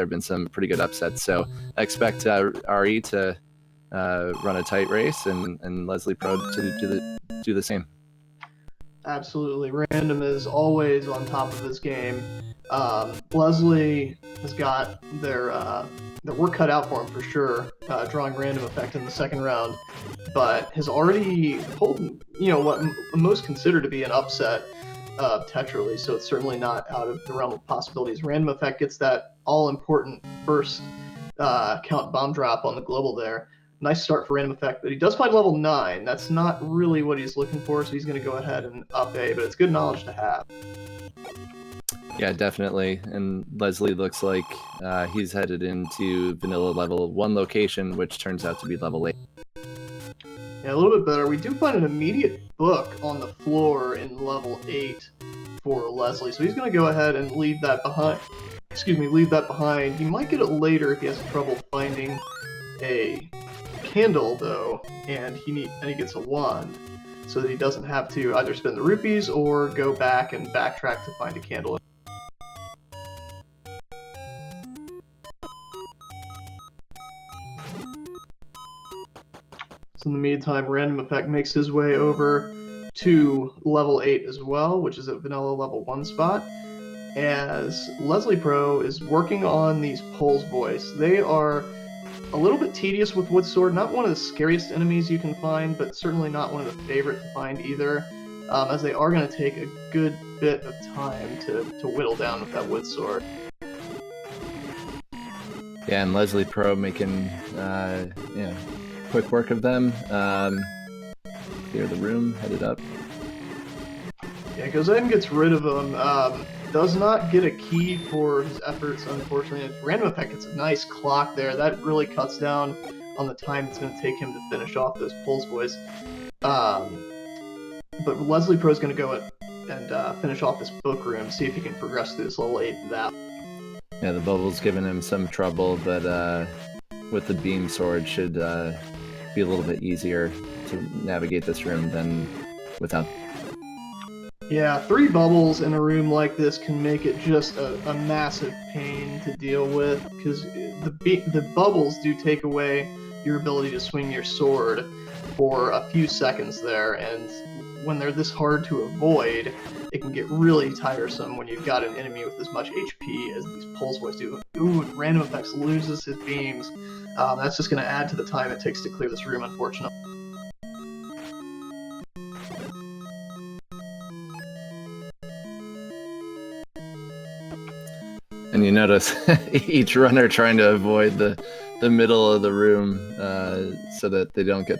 there have been some pretty good upsets. So I expect RE to run a tight race, and Leslie Pro to do the same. Absolutely. Random is always on top of his game. Leslie has got their work cut out for him for sure, drawing RandomEffekt in the second round, but has already pulled, what most consider to be an upset of Tetrally, so it's certainly not out of the realm of possibilities. RandomEffekt gets that all-important first count bomb drop on the global there. Nice start for RandomEffekt, but he does find level 9. That's not really what he's looking for, so he's going to go ahead and up A, but it's good knowledge to have. Yeah, definitely. And Leslie looks like he's headed into vanilla level 1 location, which turns out to be level 8. Yeah, a little bit better. We do find an immediate book on the floor in level 8 for Leslie, so he's going to go ahead and leave that behind. He might get it later if he has trouble finding a candle, though, and he gets a wand, so that he doesn't have to either spend the rupees or go back and backtrack to find a candle. So in the meantime, RandomEffekt makes his way over to level 8 as well, which is at vanilla level 1 spot, as Leslie Pro is working on these Pole's Voice. They are a little bit tedious with Wood Sword, not one of the scariest enemies you can find, but certainly not one of the favorite to find either, as they are going to take a good bit of time to whittle down with that Wood Sword. Yeah, and Leslie Pro making quick work of them. Clear the room, headed up. Yeah, goes ahead and gets rid of them. Does not get a key for his efforts, unfortunately. RandomEffekt gets a nice clock there. That really cuts down on the time it's going to take him to finish off those Pole's Voice. But Leslie Pro is going to go and finish off this book room, see if he can progress through this level 8 that. Yeah, the bubble's giving him some trouble, but with the beam sword should be a little bit easier to navigate this room than without. Yeah, 3 bubbles in a room like this can make it just a massive pain to deal with, because the bubbles do take away your ability to swing your sword for a few seconds there, and when they're this hard to avoid, it can get really tiresome when you've got an enemy with as much HP as these Pole's Voice do. Ooh, RandomEffekt loses his beams. That's just going to add to the time it takes to clear this room, unfortunately. And you notice each runner trying to avoid the middle of the room so that they don't get.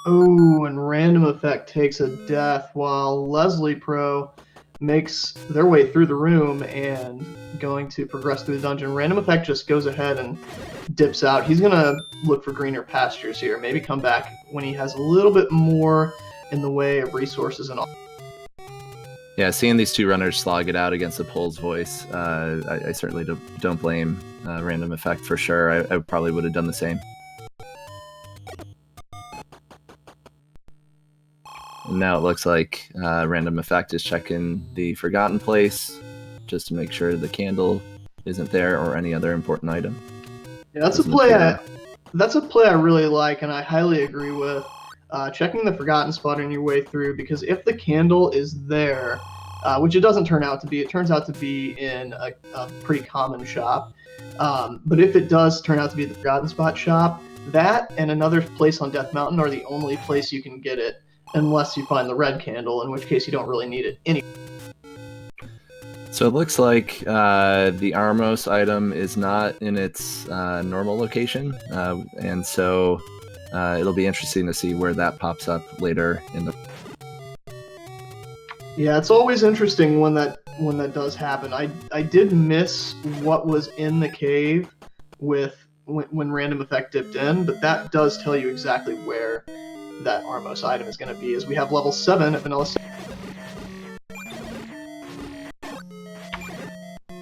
Oh, and RandomEffekt takes a death while Leslie Pro makes their way through the room and going to progress through the dungeon. RandomEffekt just goes ahead and dips out. He's going to look for greener pastures here, maybe come back when he has a little bit more in the way of resources and all. Yeah, seeing these 2 runners slog it out against the Pole's Voice, I certainly don't blame RandomEffekt for sure. I probably would have done the same. And now it looks like RandomEffekt is checking the Forgotten Place just to make sure the candle isn't there or any other important item. Yeah, that's a play I really like, and I highly agree with. Checking the Forgotten spot on your way through, because if the candle is there, which it doesn't turn out to be, it turns out to be in a pretty common shop. But if it does turn out to be the Forgotten Spot shop, that and another place on Death Mountain are the only place you can get it, unless you find the red candle, in which case you don't really need it anyway. So it looks like the Armos item is not in its normal location, and so it'll be interesting to see where that pops up later in the. Yeah, it's always interesting when that does happen. I did miss what was in the cave when RandomEffekt dipped in, but that does tell you exactly where that Armos item is going to be, as we have level 7 at vanilla 7.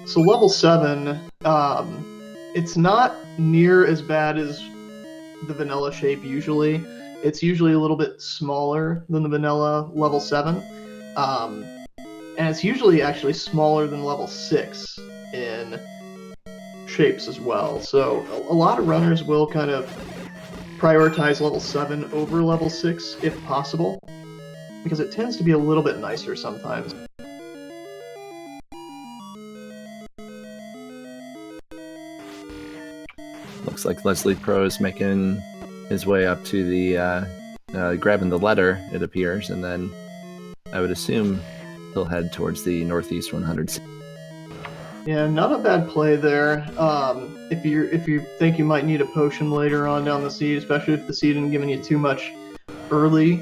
So level 7, it's not near as bad as the vanilla shape usually. It's usually a little bit smaller than the vanilla level 7. And and it's usually actually smaller than level 6 in shapes as well. So a lot of runners will kind of prioritize level 7 over level 6 if possible, because it tends to be a little bit nicer sometimes. Looks like Leslie Pro is making his way up to the grabbing the letter, it appears, and then I would assume he'll head towards the northeast 100. Yeah, not a bad play there. If you think you might need a potion later on down the seed, especially if the seed isn't giving you too much early,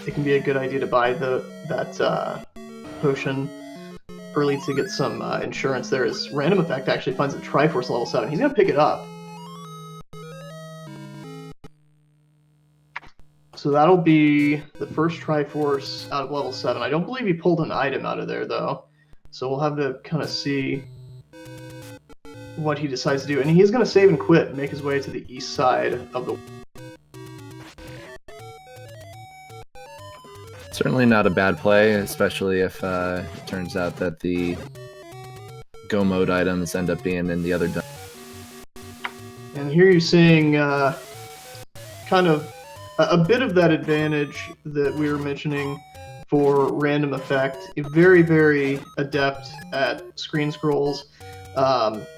it can be a good idea to buy that potion early to get some insurance there. As RandomEffekt actually finds the Triforce level 7. He's gonna pick it up. So that'll be the first Triforce out of level 7. I don't believe he pulled an item out of there, though. So we'll have to kind of see what he decides to do. And he's going to save and quit and make his way to the east side of the... Certainly not a bad play, especially if it turns out that the go mode items end up being in the other dungeon. And here you're seeing kind of a bit of that advantage that we were mentioning for RandomEffekt. Very, very adept at screen scrolls,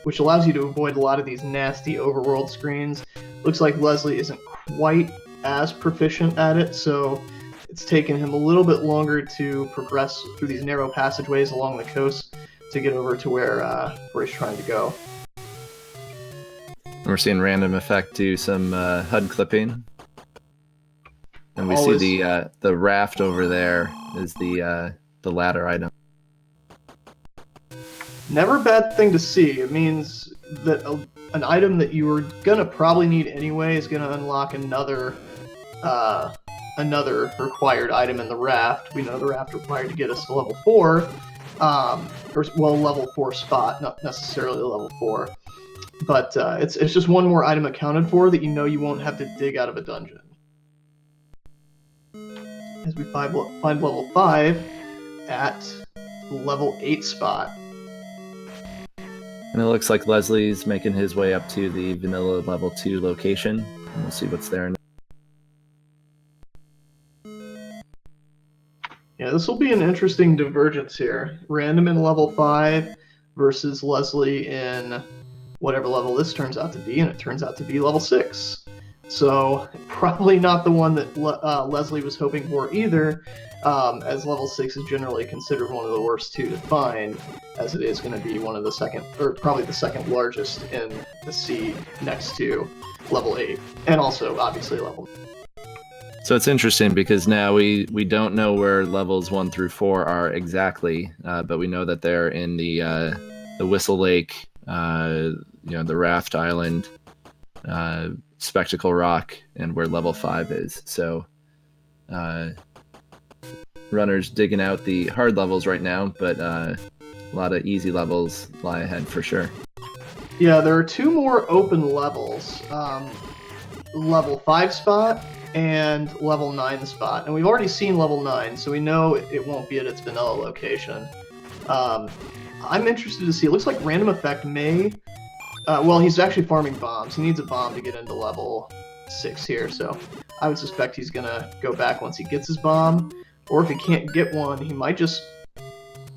which allows you to avoid a lot of these nasty overworld screens. Looks like Leslie isn't quite as proficient at it, so it's taken him a little bit longer to progress through these narrow passageways along the coast to get over to where he's trying to go. We're seeing RandomEffekt do some HUD clipping. And we Always. see the raft over there is the ladder item. Never a bad thing to see. It means that an item that you were gonna probably need anyway is gonna unlock another required item in the raft. We know the raft required to get us to level 4, level 4 spot, not necessarily level 4. But it's just one more item accounted for that you know you won't have to dig out of a dungeon. As we find level 5 at level 8 spot. And it looks like Leslie's making his way up to the vanilla level 2 location. And we'll see what's there. Yeah, this will be an interesting divergence here. Random in level 5 versus Leslie in whatever level this turns out to be, and it turns out to be level 6. So probably not the one that Leslie was hoping for either, as level 6 is generally considered one of the worst 2 to find, as it is going to be one of the second, or probably the second largest in the seed next to level 8, and also obviously level 9. So it's interesting because now we don't know where levels 1 through 4 are exactly, but we know that they're in the Whistle Lake, the Raft Island, Spectacle Rock, and where level 5 is. So runners digging out the hard levels right now, but a lot of easy levels lie ahead for sure. Yeah, there are 2 more open levels, level 5 spot and level 9 spot. And we've already seen level 9, so we know it won't be at its vanilla location. I'm interested to see. It looks like RandomEffekt may... he's actually farming bombs. He needs a bomb to get into level 6 here, so I would suspect he's going to go back once he gets his bomb. Or if he can't get one, he might just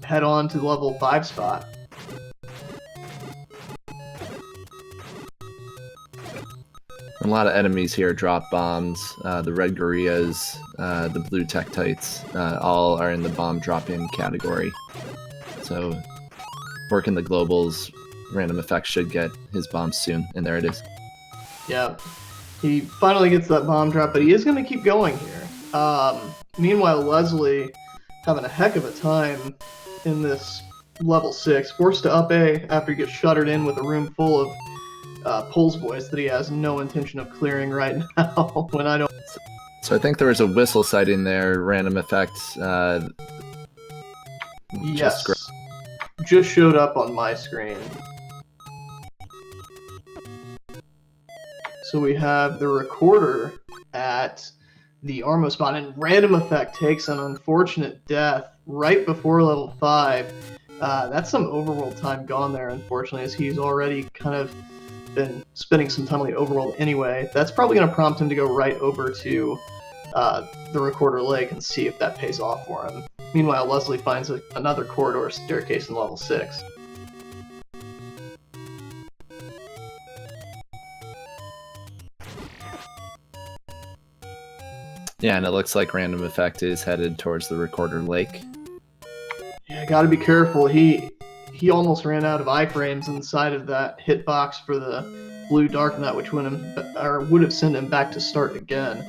head on to the level 5 spot. A lot of enemies here drop bombs. The red gorillas, the blue tektites, all are in the bomb drop-in category. So, working the globals, RandomEffekt should get his bomb soon, and there it is. Yeah, he finally gets that bomb drop, but he is going to keep going here. Meanwhile, Leslie having a heck of a time in this level 6, forced to up A after he gets shuttered in with a room full of Pole's voice that he has no intention of clearing right now. When I don't. So I think there was a whistle sighting there. RandomEffekt. Yes, just showed up on my screen. So we have the recorder at the Armo spot, and RandomEffekt takes an unfortunate death right before level 5. That's some overworld time gone there, unfortunately, as he's already kind of been spending some time on the overworld anyway. That's probably going to prompt him to go right over to the Recorder Lake and see if that pays off for him. Meanwhile, Leslie finds another corridor staircase in level 6. Yeah, and it looks like RandomEffekt is headed towards the Recorder Lake. Yeah, gotta be careful. He almost ran out of iframes inside of that hitbox for the blue Dark Knight, which would have sent him back to start again.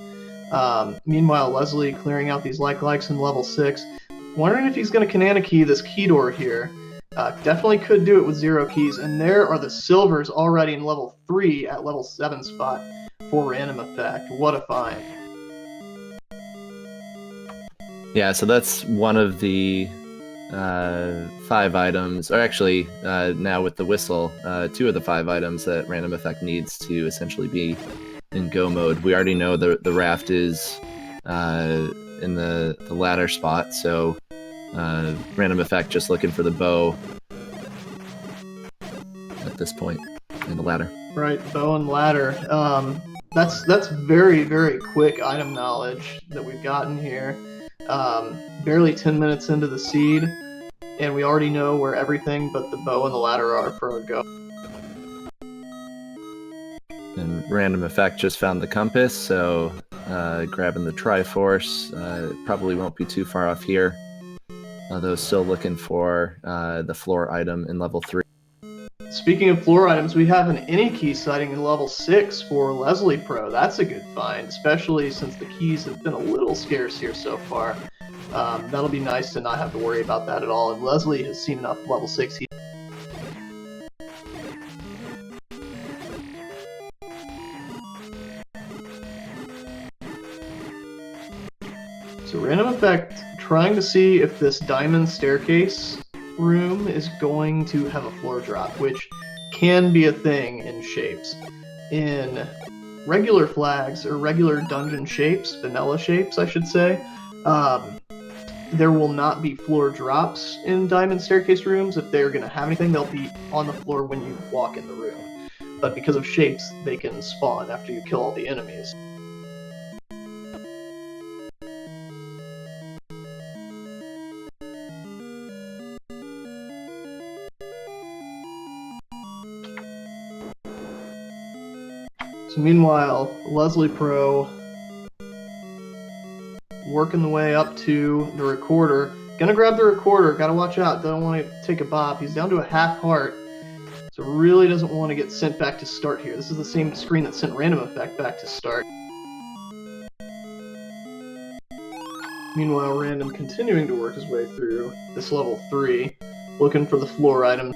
Meanwhile, Leslie clearing out these likes in level 6. Wondering if he's going to Kanana key this key door here. Definitely could do it with 0 keys. And there are the silvers already in level 3 at level 7 spot for RandomEffekt. What a find. Yeah, so that's one of the 5 items, or actually now with the whistle, 2 of the 5 items that RandomEffekt needs to essentially be in go mode. We already know the raft is in the ladder spot, so RandomEffekt just looking for the bow at this point in the ladder. Right, bow and ladder. That's very, very quick item knowledge that we've gotten here. Barely 10 minutes into the seed, and we already know where everything but the bow and the ladder are for our go. And RandomEffekt just found the compass, so grabbing the Triforce, probably won't be too far off here. Although still looking for the floor item in level 3. Speaking of floor items, we have an any key sighting in level 6 for Leslie Pro. That's a good find, especially since the keys have been a little scarce here so far. That'll be nice to not have to worry about that at all. And Leslie has seen enough level 6. So RandomEffekt trying to see if this diamond staircase room is going to have a floor drop, which can be a thing in shapes. In regular flags, or regular dungeon shapes, vanilla shapes I should say, there will not be floor drops in diamond staircase rooms. If they're going to have anything, they'll be on the floor when you walk in the room. But because of shapes, they can spawn after you kill all the enemies. So meanwhile, Leslie Pro working the way up to the recorder. Gonna grab the recorder, gotta watch out, don't want to take a bop. He's down to a half heart, so really doesn't want to get sent back to start here. This is the same screen that sent RandomEffekt back to start. Meanwhile, Random continuing to work his way through this level 3, looking for the floor item.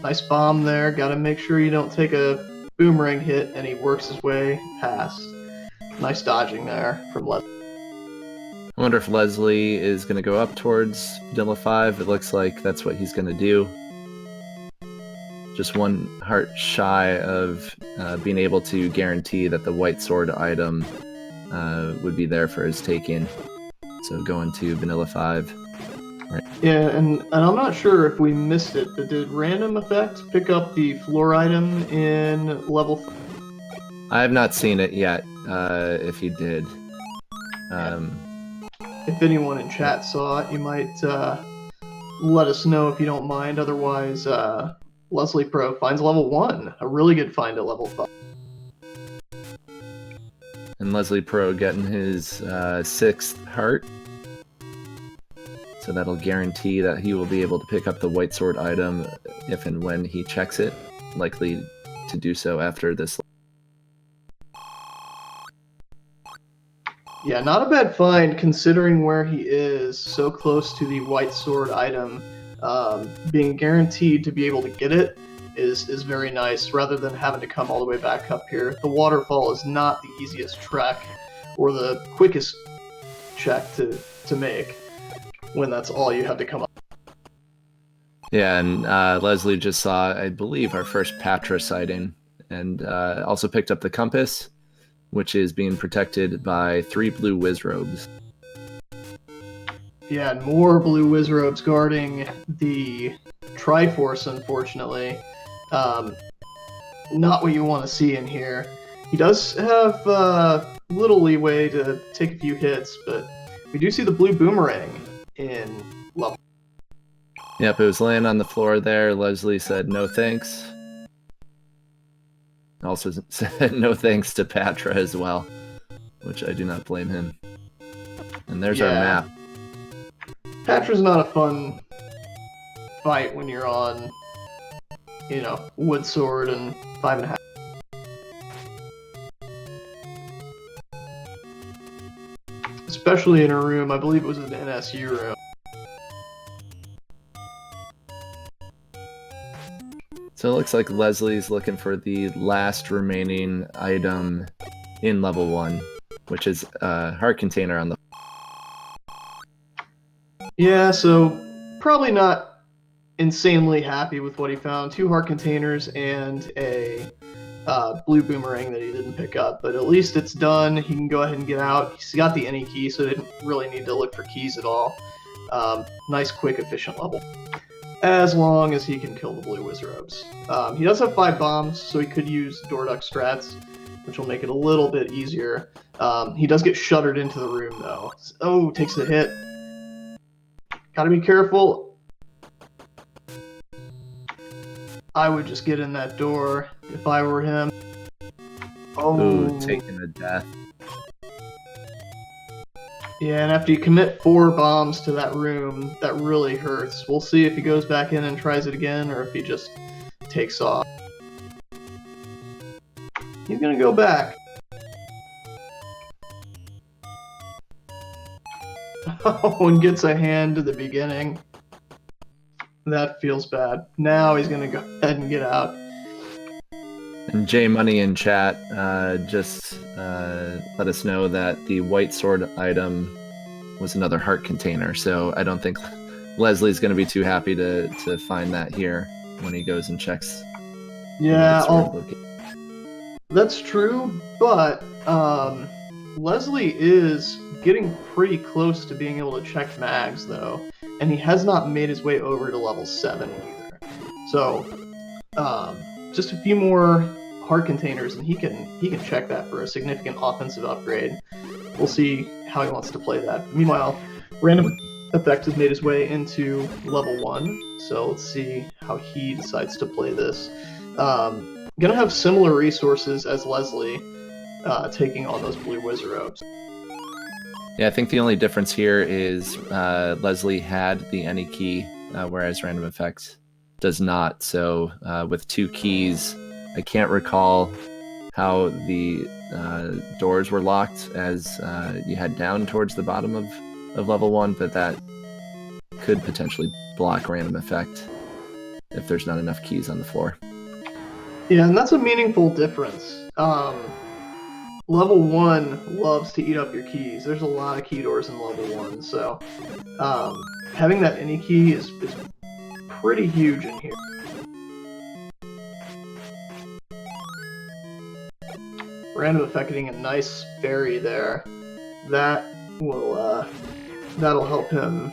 Nice bomb there, gotta make sure you don't take a boomerang hit, and he works his way past. Nice dodging there from Leslie. I wonder if Leslie is going to go up towards Vanilla 5. It looks like that's what he's going to do. Just 1 heart shy of being able to guarantee that the white sword item would be there for his take-in. So going to Vanilla 5. Right. Yeah, and I'm not sure if we missed it, but did RandomEffekt pick up the floor item in level? I have not seen it yet, if he did. If anyone in chat saw it, you might let us know if you don't mind. Otherwise, Leslie Pro finds level 1. A really good find at level 5. And Leslie Pro getting his 6th heart. So that'll guarantee that he will be able to pick up the white sword item if and when he checks it. Likely to do so after this. Yeah, not a bad find considering where he is, so close to the white sword item. Being guaranteed to be able to get it is very nice, rather than having to come all the way back up here. The waterfall is not the easiest trek, or the quickest check to make, when that's all you have to come up. Yeah, and Leslie just saw, I believe, our first Patra sighting, and also picked up the compass. which is being protected by 3 blue Wizrobes. Yeah, and more blue Wizrobes guarding the Triforce, unfortunately. Not what you want to see in here. He does have little leeway to take a few hits, but we do see the blue Boomerang in level. Yep, it was laying on the floor there. Leslie said no thanks. Also said no thanks to Patra as well, which I do not blame him. And there's our map. Patra's not a fun fight when you're on, Wood Sword and 5.5. Especially in a room, I believe it was an NSU room. So it looks like Leslie's looking for the last remaining item in level 1, which is a heart container on the... Yeah, so probably not insanely happy with what he found. 2 heart containers and a blue Boomerang that he didn't pick up, but at least it's done. He can go ahead and get out. He's got the any key, so he didn't really need to look for keys at all. Nice, quick, efficient level. As long as he can kill the blue Wizrobes. He does have 5 bombs, so he could use Door-Duck strats, which will make it a little bit easier. He does get shuttered into the room, though. Oh, takes the hit. Gotta be careful. I would just get in that door if I were him. Oh, ooh, taking a death. Yeah, and after you commit 4 bombs to that room, that really hurts. We'll see if he goes back in and tries it again, or if he just takes off. He's gonna go back. Oh, and gets a hand to the beginning. That feels bad. Now he's gonna go ahead and get out. And J Money in chat just let us know that the white sword item was another heart container, so I don't think Leslie's going to be too happy to find that here when he goes and checks. Yeah, that's true, but Leslie is getting pretty close to being able to check mags, though, and he has not made his way over to level 7 either. So, just a few more heart containers, and he can check that for a significant offensive upgrade. We'll see how he wants to play that. Meanwhile, RandomEffekt has made his way into level 1, so let's see how he decides to play this. Gonna have similar resources as Leslie, taking on those blue Wizrobes. Yeah, I think the only difference here is Leslie had the any key, whereas RandomEffekt does not. So with 2 keys, I can't recall how the doors were locked as you head down towards the bottom of level 1, but that could potentially block RandomEffekt if there's not enough keys on the floor. Yeah, and that's a meaningful difference. Level 1 loves to eat up your keys. There's a lot of key doors in level 1, so having that any key is pretty huge in here. RandomEffekt getting a nice fairy there. That will that'll help him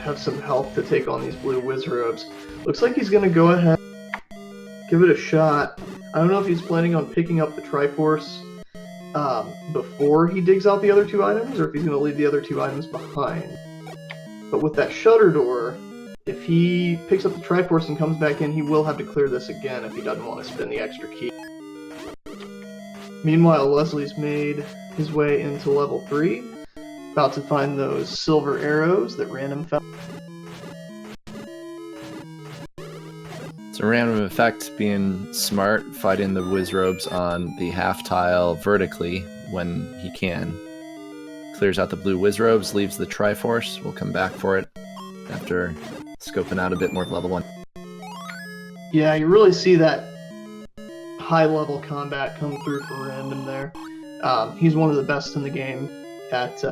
have some health to take on these blue Wizrobes. Looks like he's gonna go ahead, give it a shot. I don't know if he's planning on picking up the Triforce before he digs out the other 2 items, or if he's gonna leave the other 2 items behind. But with that shutter door, if he picks up the Triforce and comes back in, he will have to clear this again if he doesn't want to spend the extra key. Meanwhile, Leslie's made his way into level 3, about to find those silver arrows that Random found. So RandomEffekt being smart, fighting the Wizrobes on the half tile vertically when he can. Clears out the blue Wizrobes, leaves the Triforce. We'll come back for it after scoping out a bit more of level 1. Yeah, you really see that high-level combat come through for Random there. He's one of the best in the game at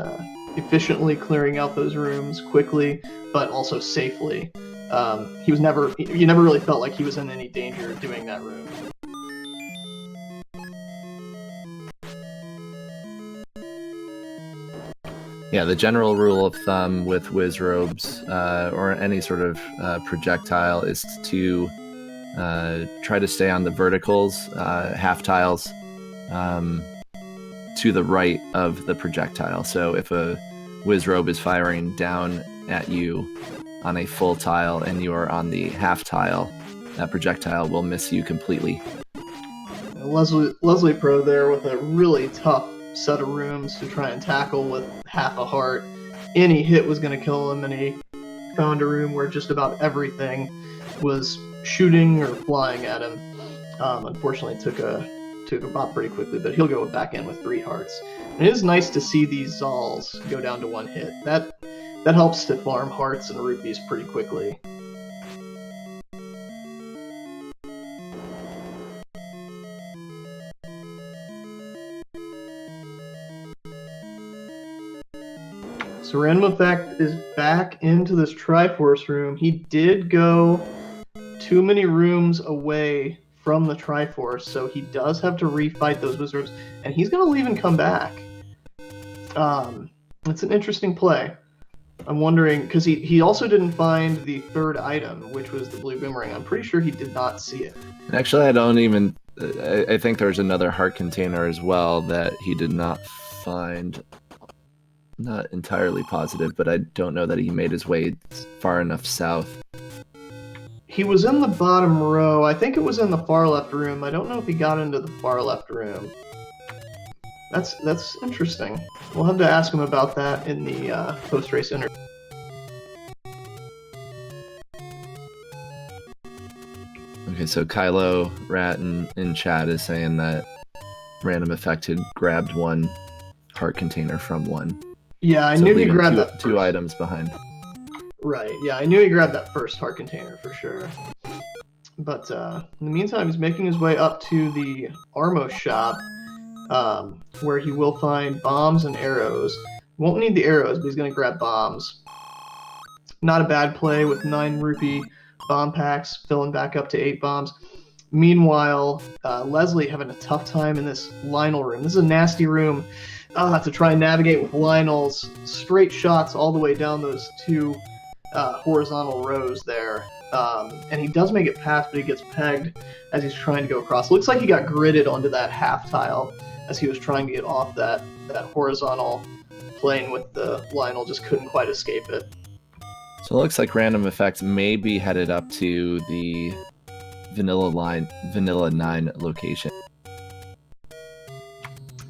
efficiently clearing out those rooms quickly, but also safely. You never really felt like he was in any danger doing that room. Yeah, the general rule of thumb with whiz robes or any sort of projectile is to try to stay on the verticals, half tiles, to the right of the projectile. So if a whiz robe is firing down at you on a full tile and you are on the half tile, that projectile will miss you completely. Leslie Pro there with a really tough set of rooms to try and tackle with half a heart. Any hit was going to kill him, and he found a room where just about everything was shooting or flying at him. Unfortunately, took a bot pretty quickly, but he'll go back in with 3 hearts. And it is nice to see these Zals go down to 1 hit. That helps to farm hearts and rupees pretty quickly. So RandomEffekt is back into this Triforce room. He did go too many rooms away from the Triforce, so he does have to refight those wizards, and he's going to leave and come back. It's an interesting play. I'm wondering, because he also didn't find the 3rd item, which was the blue boomerang. I'm pretty sure he did not see it. Actually, I think there's another heart container as well that he did not find. Not entirely positive, but I don't know that he made his way far enough south. He was in the bottom row. I think it was in the far left room. I don't know if he got into the far left room. That's interesting. We'll have to ask him about that in the post-race interview. Okay, so Kylo Rat in chat is saying that RandomEffekt had grabbed 1 heart container from 1. Yeah, I knew he grabbed that 2 items behind. Right, yeah, I knew he grabbed that first heart container for sure. But in the meantime, he's making his way up to the Armo shop, where he will find bombs and arrows. Won't need the arrows, but he's going to grab bombs. Not a bad play with 9 rupee bomb packs, filling back up to 8 bombs. Meanwhile, Leslie having a tough time in this Lionel room. This is a nasty room to try and navigate with Lionel's straight shots all the way down those 2 horizontal rows there. And he does make it past, but he gets pegged as he's trying to go across. Looks like he got gridded onto that half tile as he was trying to get off that horizontal plane with the Lionel, just couldn't quite escape it. So it looks like RandomEffekt may be headed up to the Vanilla 9 location.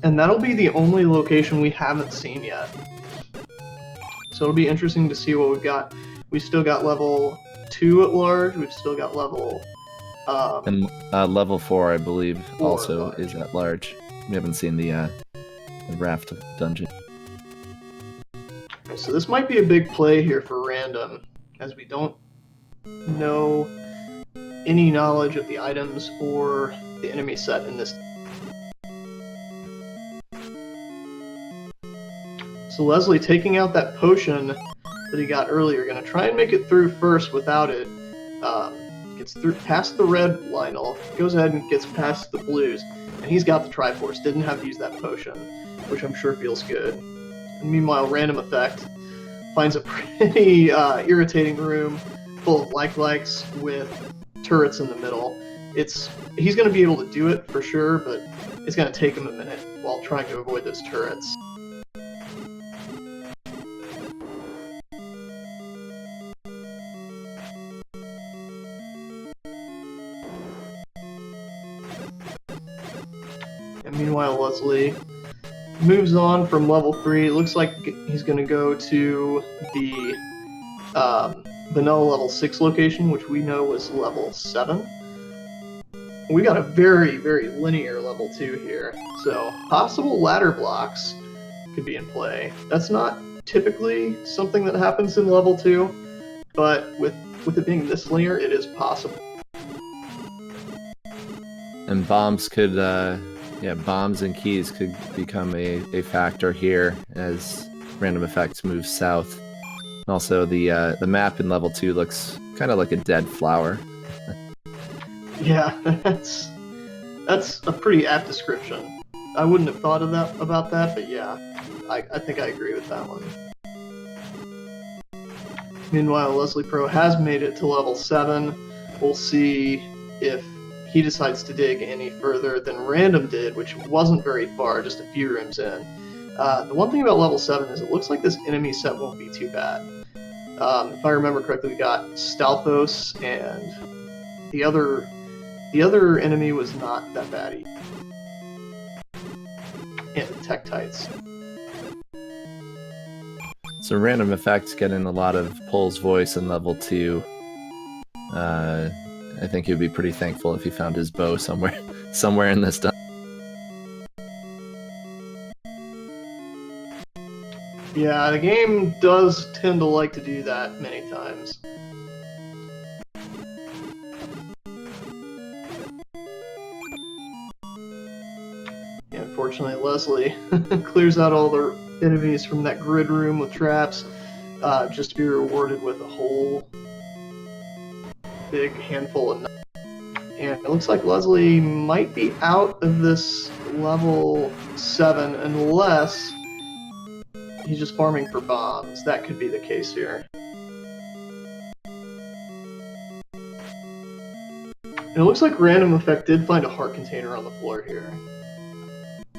And that'll be the only location we haven't seen yet. So it'll be interesting to see what we've got. We've still got level 2 at large. We've still got level... and level 4, I believe, also is at large. We haven't seen the raft dungeon. So this might be a big play here for Random, as we don't know any knowledge of the items or the enemy set in this. So Leslie taking out that potion that he got earlier, going to try and make it through first without it. Gets through past the red Lionel, goes ahead and gets past the blues, and he's got the Triforce, didn't have to use that potion, which I'm sure feels good. And meanwhile, RandomEffekt finds a pretty irritating room full of likes with turrets in the middle. He's going to be able to do it for sure, but it's going to take him a minute while trying to avoid those turrets. And meanwhile, Leslie moves on from level 3. It looks like he's going to go to the vanilla level 6 location, which we know was level 7. We got a very, very linear level 2 here. So possible ladder blocks could be in play. That's not typically something that happens in level 2, but with it being this linear, it is possible. And bombs could... bombs and keys could become a factor here as RandomEffekt moves south. Also, the map in level 2 looks kind of like a dead flower. Yeah, that's a pretty apt description. I wouldn't have thought of that about that, but yeah, I think I agree with that one. Meanwhile, Leslie Pro has made it to level 7. We'll see if he decides to dig any further than Random did, which wasn't very far, just a few rooms in. The one thing about level 7 is it looks like this enemy set won't be too bad. If I remember correctly, we got Stalfos, and the other enemy was not that bad either. And the Tektites. So RandomEffekt getting a lot of Pole's voice in level 2. I think he'd be pretty thankful if he found his bow somewhere in this dungeon. Yeah, the game does tend to like to do that many times. Yeah, unfortunately, Leslie clears out all the enemies from that grid room with traps, just to be rewarded with a whole big handful of knives. And it looks like Leslie might be out of this level 7 unless he's just farming for bombs. That could be the case here. And it looks like RandomEffekt did find a heart container on the floor here.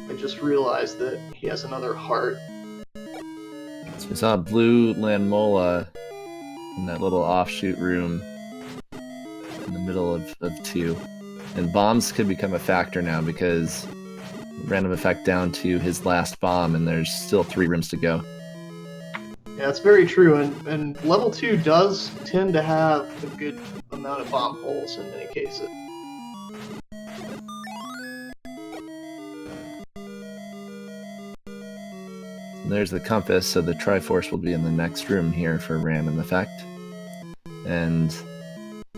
I just realized that he has another heart. So we saw blue Landmola in that little offshoot room in the middle of 2. And bombs could become a factor now because RandomEffekt down to his last bomb and there's still 3 rooms to go. Yeah, it's very true, and level 2 does tend to have a good amount of bomb holes in many cases. There's the compass, so the Triforce will be in the next room here for RandomEffekt. And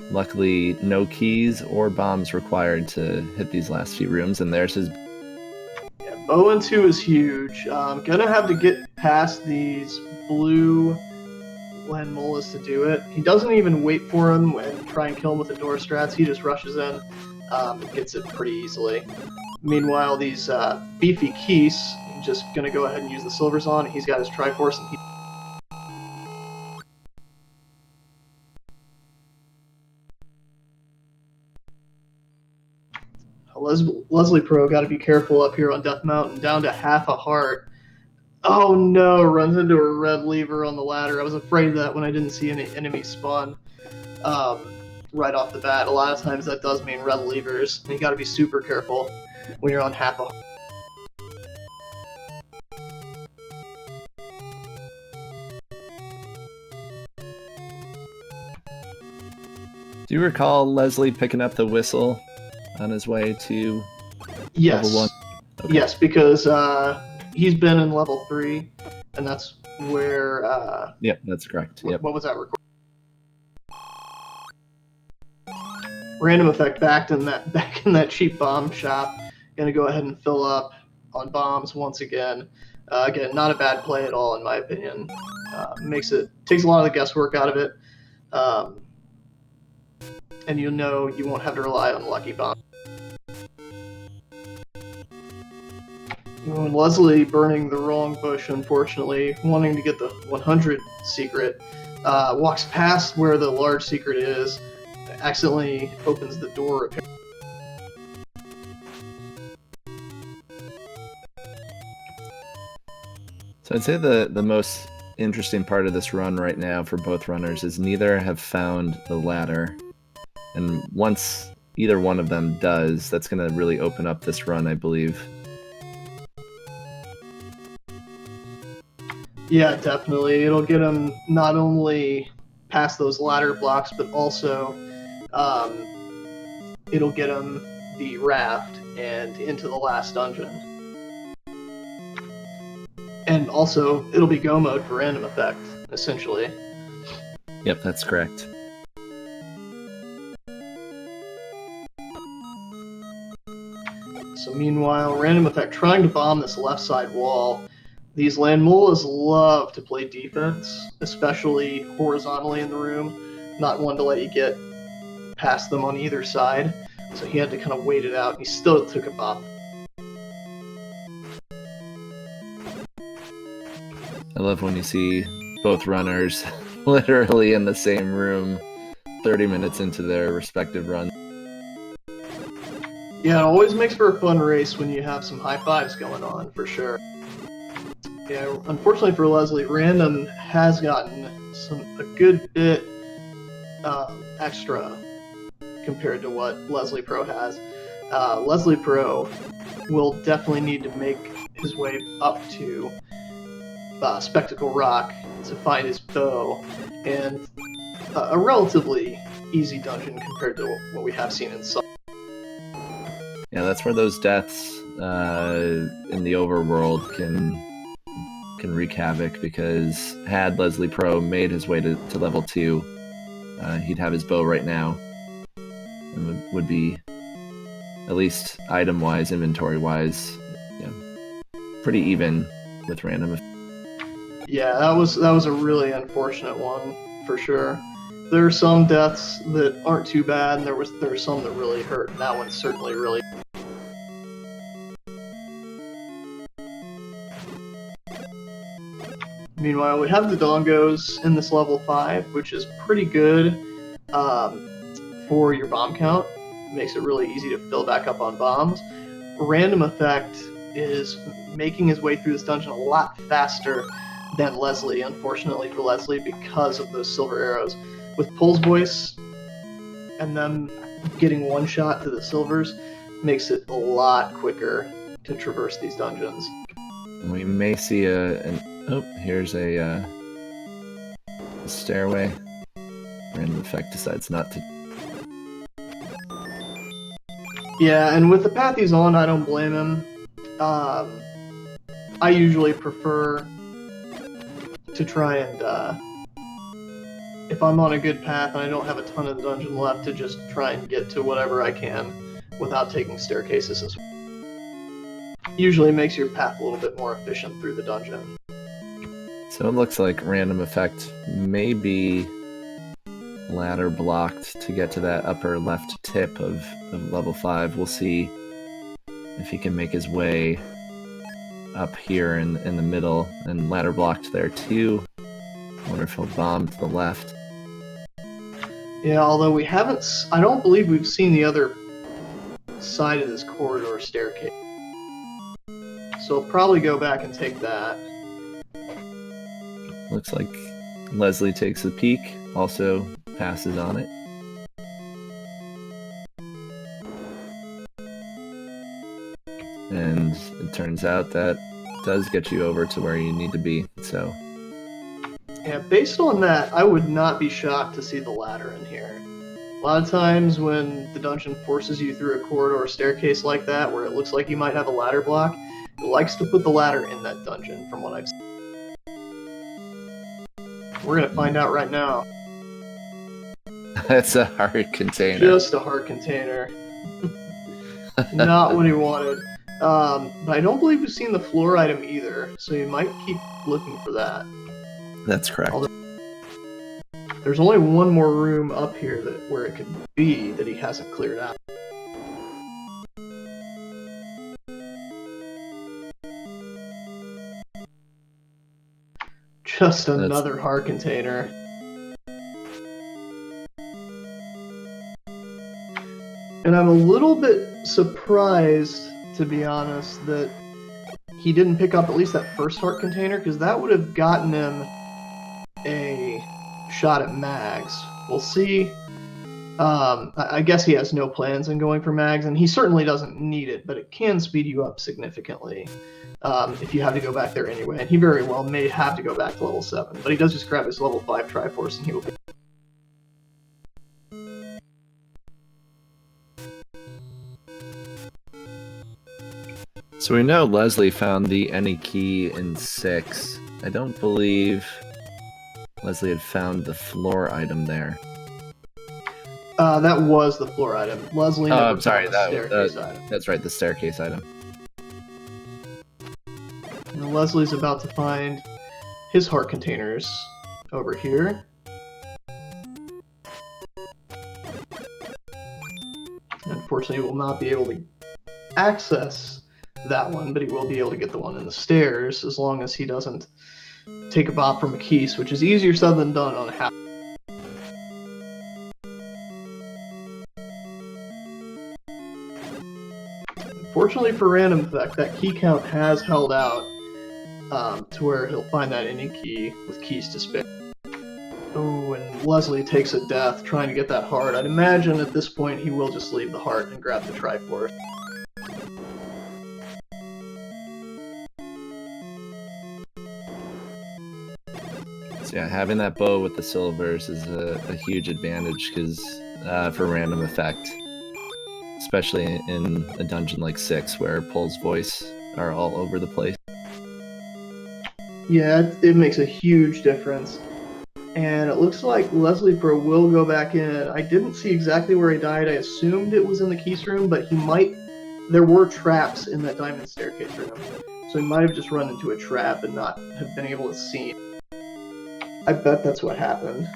luckily, no keys or bombs required to hit these last few rooms, and there's his... Yeah, bow and 2 is huge. Gonna have to get past these blue Landmolas to do it. He doesn't even wait for him and try and kill him with the door strats. He just rushes in and gets it pretty easily. Meanwhile, these beefy Keys, just gonna go ahead and use the silvers on. He's got his Triforce, and Leslie Pro got to be careful up here on Death Mountain, down to half a heart. Oh no, runs into a red lever on the ladder. I was afraid of that when I didn't see any enemies spawn right off the bat. A lot of times that does mean red levers, and you got to be super careful when you're on half a heart. Do you recall Leslie picking up the whistle on his way to level 1? Okay. Yes, because he's been in level 3, and that's where... Yep, that's correct. Yep. What was that recording? RandomEffekt back in that cheap bomb shop. Gonna go ahead and fill up on bombs once again. Again, not a bad play at all in my opinion. Takes a lot of the guesswork out of it. And you know you won't have to rely on lucky bombs. Leslie burning the wrong bush, unfortunately, wanting to get the 100 secret, walks past where the large secret is, accidentally opens the door. So I'd say the most interesting part of this run right now for both runners is neither have found the ladder. And once either one of them does, that's going to really open up this run, I believe. Yeah, definitely. It'll get them not only past those ladder blocks, but also it'll get them the raft and into the last dungeon. And also, it'll be go mode for RandomEffekt, essentially. Yep, that's correct. So meanwhile, RandomEffekt trying to bomb this left side wall. These Landmolas love to play defense, especially horizontally in the room. Not one to let you get past them on either side. So he had to kind of wait it out, and he still took a bomb. I love when you see both runners literally in the same room 30 minutes into their respective run. Yeah, it always makes for a fun race when you have some high fives going on, for sure. Yeah, unfortunately for Leslie, Random has gotten a good bit extra compared to what Leslie Pro has. Leslie Pro will definitely need to make his way up to Spectacle Rock to find his bow, and a relatively easy dungeon compared to what we have seen in some. Yeah, that's where those deaths in the overworld can wreak havoc, because had Leslie Pro made his way to level 2, he'd have his bow right now, and would be, at least item-wise, inventory-wise, pretty even with Random. Yeah, that was a really unfortunate one for sure. There are some deaths that aren't too bad, and there are some that really hurt, and that one's certainly really. Meanwhile, we have the Dongos in this level 5, which is pretty good for your bomb count. It makes it really easy to fill back up on bombs. RandomEffekt is making his way through this dungeon a lot faster than Leslie, unfortunately for Leslie, because of those silver arrows. With Pull's voice and them getting one shot to the silvers, makes it a lot quicker to traverse these dungeons. We may see oh, here's a stairway. RandomEffekt decides not to. Yeah, and with the path he's on, I don't blame him. I usually prefer to try and, if I'm on a good path and I don't have a ton of the dungeon left, to just try and get to whatever I can without taking staircases as well. Usually makes your path a little bit more efficient through the dungeon. So it looks like RandomEffekt may be ladder blocked to get to that upper left tip of level 5. We'll see if he can make his way up here in the middle, and ladder blocked there too. I wonder if he'll bomb to the left. Yeah, although we haven't, I don't believe we've seen the other side of this corridor staircase. So I'll probably go back and take that. Looks like Leslie takes a peek, also passes on it. And it turns out that does get you over to where you need to be, so. Yeah, based on that, I would not be shocked to see the ladder in here. A lot of times when the dungeon forces you through a corridor or staircase like that, where it looks like you might have a ladder block, it likes to put the ladder in that dungeon, from what I've seen. We're going to find out right now. That's a heart container. Just a heart container. Not what he wanted. But I don't believe we've seen the floor item either, so you might keep looking for that. That's correct. There's only one more room up here where it could be that he hasn't cleared out. Just another heart container. And I'm a little bit surprised, to be honest, that he didn't pick up at least that first heart container, because that would have gotten him a shot at mags. We'll see. I guess he has no plans on going for mags, and he certainly doesn't need it, but it can speed you up significantly if you have to go back there anyway. And he very well may have to go back to level 7, but he does just grab his level 5 Triforce, and he will be. So we know Leslie found the any key in 6. I don't believe Leslie had found the floor item there. That was the floor item. Leslie never I'm sorry, found the staircase item. That's right, the staircase item. And Leslie's about to find his heart containers over here. Unfortunately, he will not be able to access that one, but he will be able to get the one in the stairs, as long as he doesn't take a bop from a Keese, which is easier said than done on a half. Fortunately for RandomEffekt, that key count has held out to where he'll find that any key with keys to spare. Oh, and Leslie takes a death trying to get that heart. I'd imagine at this point he will just leave the heart and grab the Triforce. So yeah, having that bow with the silvers is a huge advantage because for RandomEffekt, especially in a dungeon like 6 where Pole's voice are all over the place. Yeah, it makes a huge difference. And it looks like Leslie Pro will go back in. I didn't see exactly where he died. I assumed it was in the Keese room, but he might... There were traps in that diamond staircase room. So he might have just run into a trap and not have been able to see. I bet that's what happened.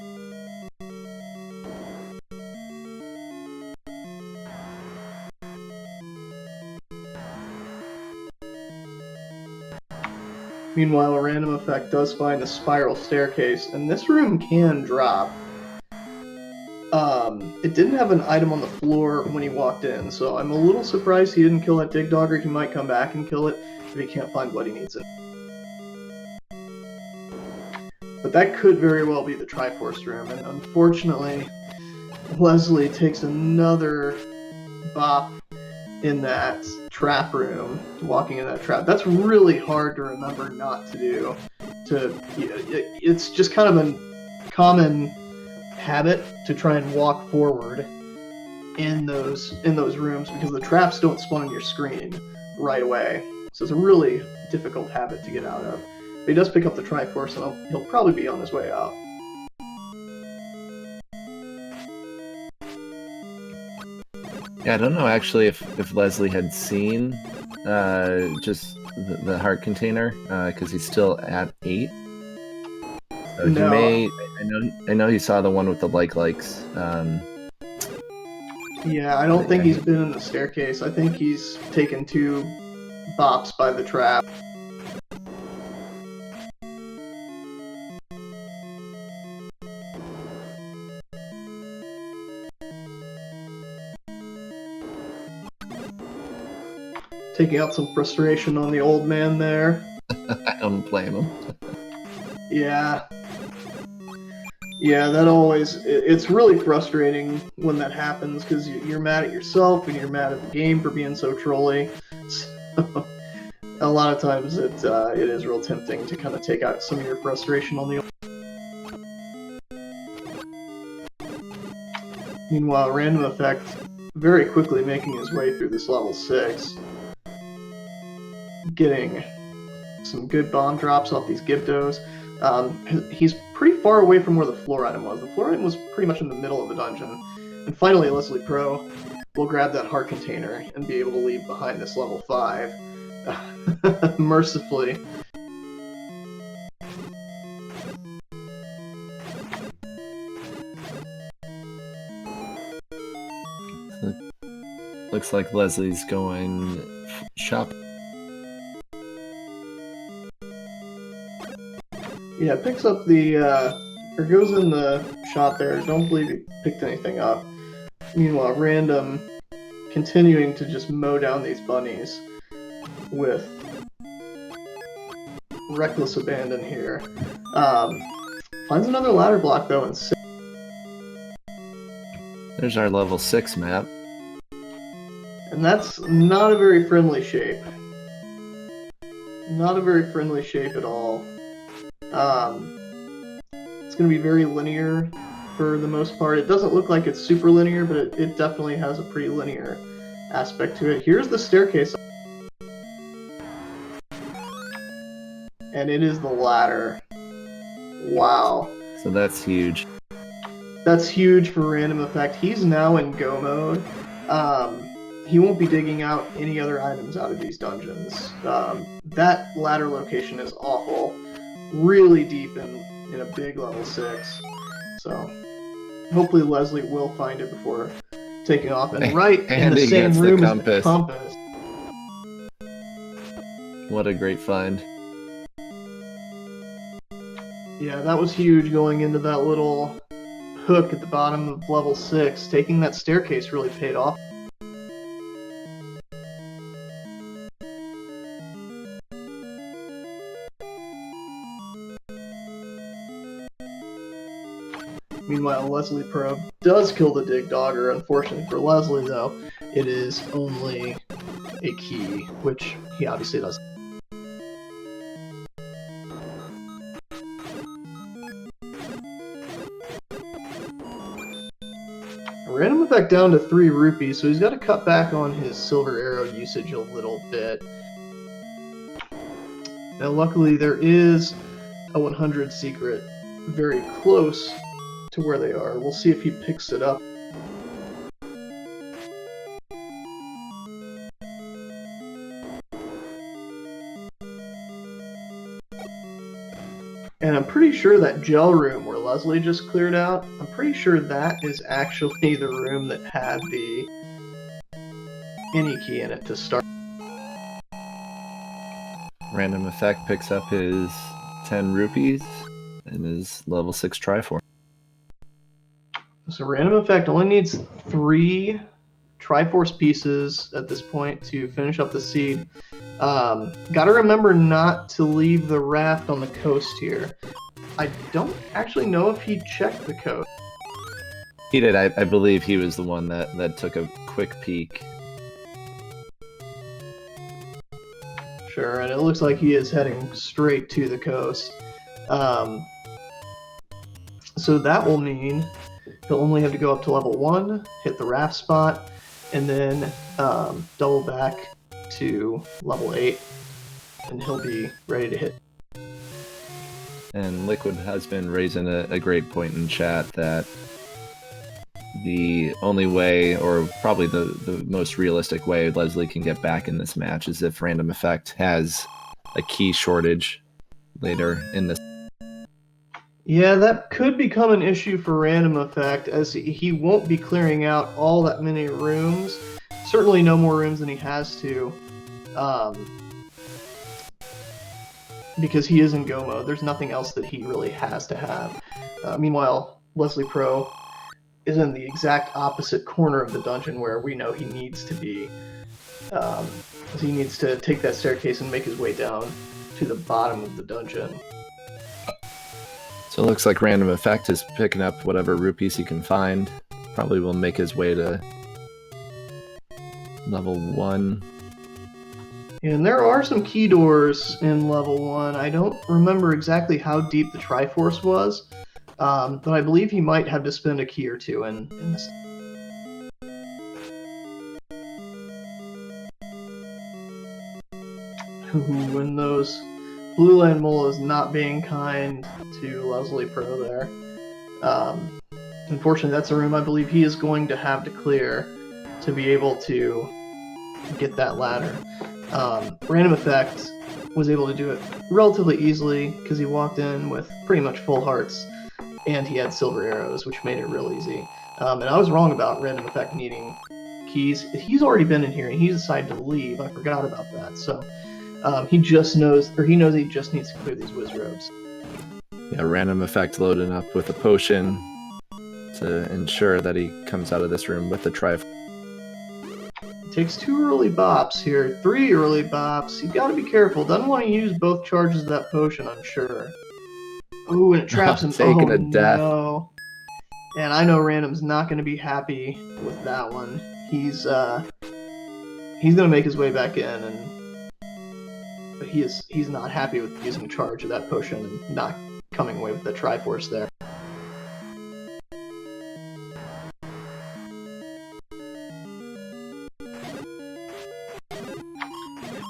Meanwhile, RandomEffekt does find the spiral staircase, and this room can drop. It didn't have an item on the floor when he walked in, so I'm a little surprised he didn't kill that dig dogger. He might come back and kill it if he can't find what he needs it. But that could very well be the Triforce room, and unfortunately, Leslie takes another bop in that trap room, walking in that trap. That's really hard to remember not to do. It's just kind of a common habit to try and walk forward in those rooms because the traps don't spawn on your screen right away. So it's a really difficult habit to get out of. But he does pick up the Triforce, and he'll probably be on his way out. Yeah, I don't know actually if Leslie had seen just the heart container because he's still at 8. So No. he may. I know he saw the one with the likes. Yeah, I don't think he's been in the staircase. I think he's taken 2 bops by the trap. Taking out some frustration on the old man there. I don't blame him. Yeah. Yeah, that always... It's really frustrating when that happens, because you're mad at yourself, and you're mad at the game for being so trolly. So, a lot of times it is real tempting to kind of take out some of your frustration on the old... Meanwhile, RandomEffekt very quickly making his way through this level 6. Getting some good bomb drops off these Gyptos. He's pretty far away from where the floor item was. The floor item was pretty much in the middle of the dungeon. And finally, Leslie Pro will grab that heart container and be able to leave behind this level 5. Mercifully. Looks like Leslie's going shop. Yeah, picks up the, or goes in the shop there. Don't believe he picked anything up. Meanwhile, Random continuing to just mow down these bunnies with reckless abandon here. Finds another ladder block though and There's our level 6 map. and that's not a very friendly shape. Not a very friendly shape at all. It's going to be very linear for the most part. It doesn't look like it's super linear, but it definitely has a pretty linear aspect to it. Here's the staircase. And it is the ladder. Wow. So that's huge. That's huge for RandomEffekt. He's now in go mode. He won't be digging out any other items out of these dungeons. That ladder location is awful. Really deep in a big level 6. So hopefully Leslie will find it before taking off. And right in the same room as the compass. What a great find. Yeah, that was huge going into that little hook at the bottom of level 6. Taking that staircase really paid off. Meanwhile, Leslie Probe does kill the Dig Dogger. Unfortunately for Leslie, though, it is only a key, which he obviously does. Random effect down to 3 rupees, so he's got to cut back on his silver arrow usage a little bit. Now, luckily, there is a 100 secret very close to where they are. We'll see if he picks it up. And I'm pretty sure that gel room where Leslie just cleared out, I'm pretty sure that is actually the room that had the any key in it to start. RandomEffekt picks up his 10 rupees and his level 6 Triforce. So RandomEffekt only needs 3 Triforce pieces at this point to finish up the seed. Gotta remember not to leave the raft on the coast here. I don't actually know if he checked the coast. He did. I believe he was the one that took a quick peek. Sure, and it looks like he is heading straight to the coast. So that will mean he'll only have to go up to level 1, hit the raft spot, and then double back to level 8, and he'll be ready to hit. And Liquid has been raising a great point in chat that the only way, or probably the most realistic way Leslie can get back in this match is if RandomEffekt has a key shortage later in this. Yeah, that could become an issue for RandomEffekt, as he won't be clearing out all that many rooms. Certainly no more rooms than he has to. Because he is in Go mode. There's nothing else that he really has to have. Meanwhile, Leslie Pro is in the exact opposite corner of the dungeon where we know he needs to be. He needs to take that staircase and make his way down to the bottom of the dungeon. So it looks like RandomEffekt is picking up whatever rupees he can find. Probably will make his way to level 1. And there are some key doors in level 1. I don't remember exactly how deep the Triforce was, but I believe he might have to spend a key or 2 in this. Ooh, and those Blue Land Mullahs not being kind to Leslie Pro there. Unfortunately, that's a room I believe he is going to have to clear to be able to get that ladder. RandomEffekt was able to do it relatively easily because he walked in with pretty much full hearts, and he had silver arrows, which made it real easy. And I was wrong about RandomEffekt needing keys. He's already been in here, and he decided to leave. I forgot about that. So he knows he just needs to clear these whiz robes. Yeah, RandomEffekt loading up with a potion to ensure that he comes out of this room with the Triforce. Takes 2 early bops here, 3 early bops. You gotta be careful. Doesn't want to use both charges of that potion, I'm sure. Ooh, and it traps him. Taking a death. No. And I know Random's not going to be happy with that one. He's gonna make his way back in, but he's not happy with using charge of that potion and not coming away with the Triforce there.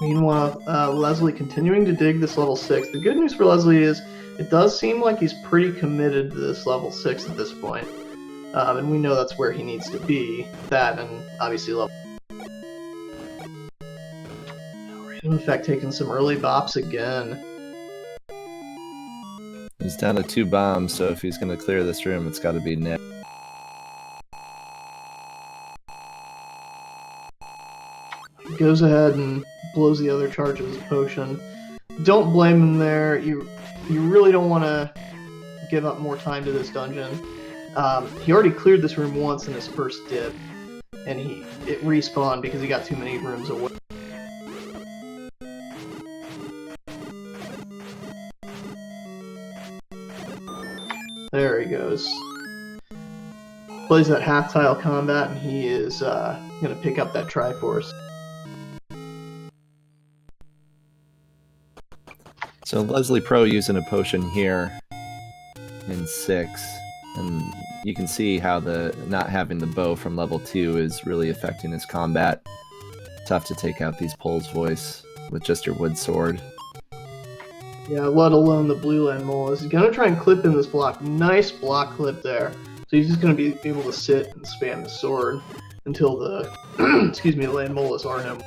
Meanwhile, Leslie continuing to dig this level 6. The good news for Leslie is it does seem like he's pretty committed to this level 6 at this point. And we know that's where he needs to be. That and obviously level. RandomEffekt taking some early bops again. He's down to 2 bombs, so if he's going to clear this room, it's got to be Nick. He goes ahead and blows the other charge of his potion. Don't blame him there. You really don't want to give up more time to this dungeon. He already cleared this room once in his first dip, and it respawned because he got too many rooms away. There he goes. Plays that half-tile combat, and he is going to pick up that Triforce. So Leslie Pro using a potion here in 6, and you can see how the not having the bow from level 2 is really affecting his combat. Tough to take out these Pole's Voice with just your wood sword. Yeah, let alone the blue land mole. He's going to try and clip in this block. Nice block clip there. So he's just going to be able to sit and spam the sword until the excuse me, land moles are no more.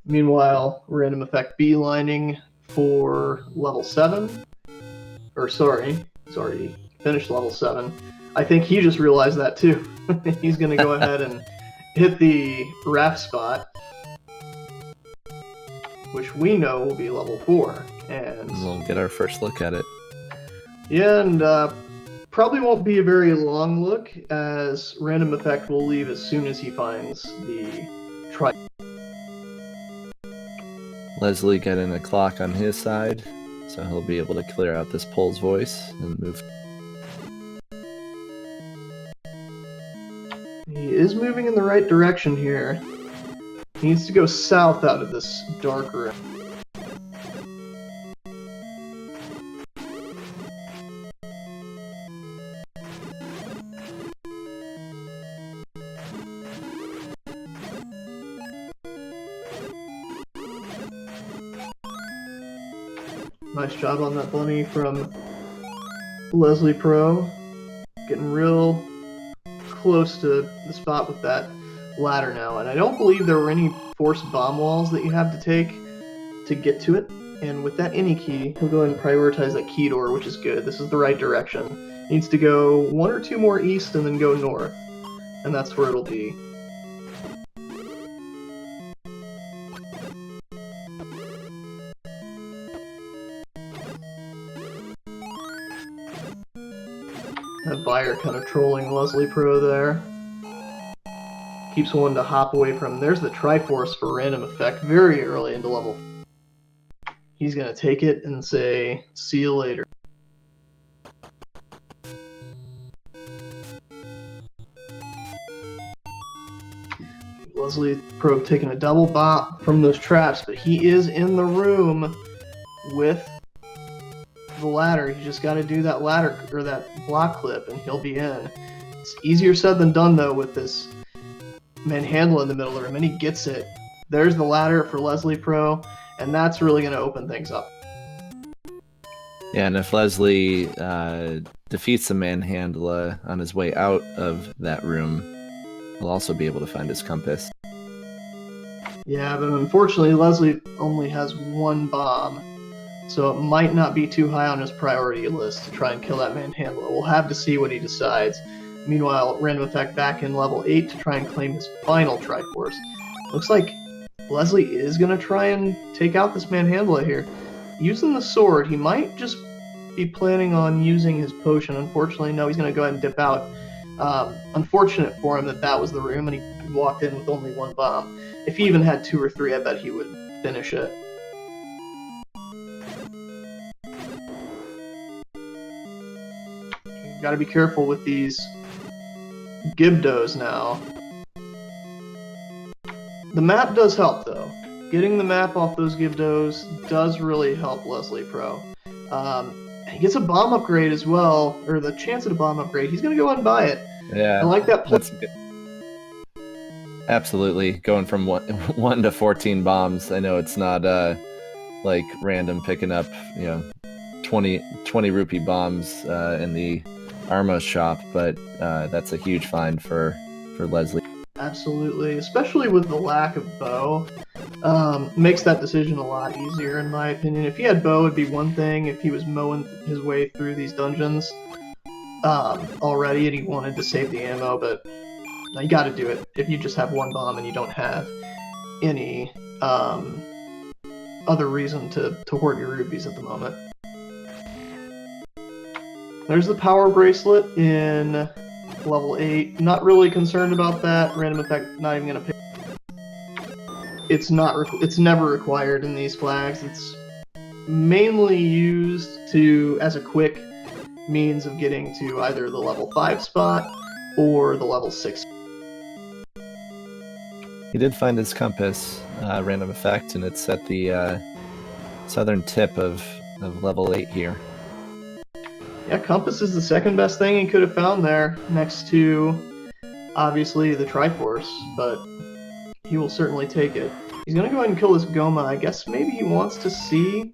Meanwhile, RandomEffekt beelining for level 7. Or sorry, he's already finished level 7. I think he just realized that too. He's going to go ahead and hit the raft spot, which we know will be level 4. And we'll get our first look at it. Yeah, and probably won't be a very long look, as RandomEffekt will leave as soon as he finds the Leslie getting a clock on his side, so he'll be able to clear out this Pole's Voice and move. He is moving in the right direction here. He needs to go south out of this dark room. Nice job on that bunny from Leslie Pro. Getting real close to the spot with that ladder now. And I don't believe there were any forced bomb walls that you have to take to get to it. And with that any key, he'll go ahead and prioritize that key door, which is good. This is the right direction. He needs to go 1 or 2 more east and then go north. And that's where it'll be. That buyer kind of trolling Leslie Pro there. Keeps one to hop away from. There's the Triforce for RandomEffekt very early into level. He's going to take it and say, see you later. Leslie Pro taking a double bop from those traps, but he is in the room with the ladder. You just got to do that ladder or that block clip and he'll be in. It's easier said than done though with this manhandle in the middle of the room, and he gets it. There's the ladder for Leslie Pro, and that's really going to open things up. Yeah, and if Leslie defeats the manhandler on his way out of that room, he'll also be able to find his compass. Yeah, but unfortunately Leslie only has 1 bomb. So it might not be too high on his priority list to try and kill that manhandler. We'll have to see what he decides. Meanwhile, RandomEffekt back in level 8 to try and claim his final Triforce. Looks like Leslie is going to try and take out this manhandler here. Using the sword, he might just be planning on using his potion. Unfortunately, no, he's going to go ahead and dip out. Unfortunate for him that was the room and he walked in with only 1 bomb. If he even had 2 or 3, I bet he would finish it. Gotta be careful with these Gibdos now. The map does help though. Getting the map off those Gibdos does really help Leslie Pro. He gets a bomb upgrade as well, or the chance at a bomb upgrade. He's gonna go and buy it. Yeah, I like that. That's good. Absolutely, going from 1 to 14 bombs. I know it's not like random picking up 20 rupee bombs in the Armos shop, but that's a huge find for Leslie. Absolutely, especially with the lack of bow. Makes that decision a lot easier in my opinion. If he had bow, it'd be one thing. If he was mowing his way through these dungeons already and he wanted to save the ammo, but Now you got to do it if you just have one bomb and you don't have any other reason to hoard your rupees at the moment. There's the power bracelet in level 8. Not really concerned about that. Random effect, not even gonna pick. It's never required in these flags. It's mainly used as a quick means of getting to either the level 5 spot or the level 6. He did find his compass, random effect, and it's at the southern tip of level 8 here. Yeah, compass is the second best thing he could have found there, next to, obviously, the Triforce, but he will certainly take it. He's going to go ahead and kill this Goma. I guess maybe he wants to see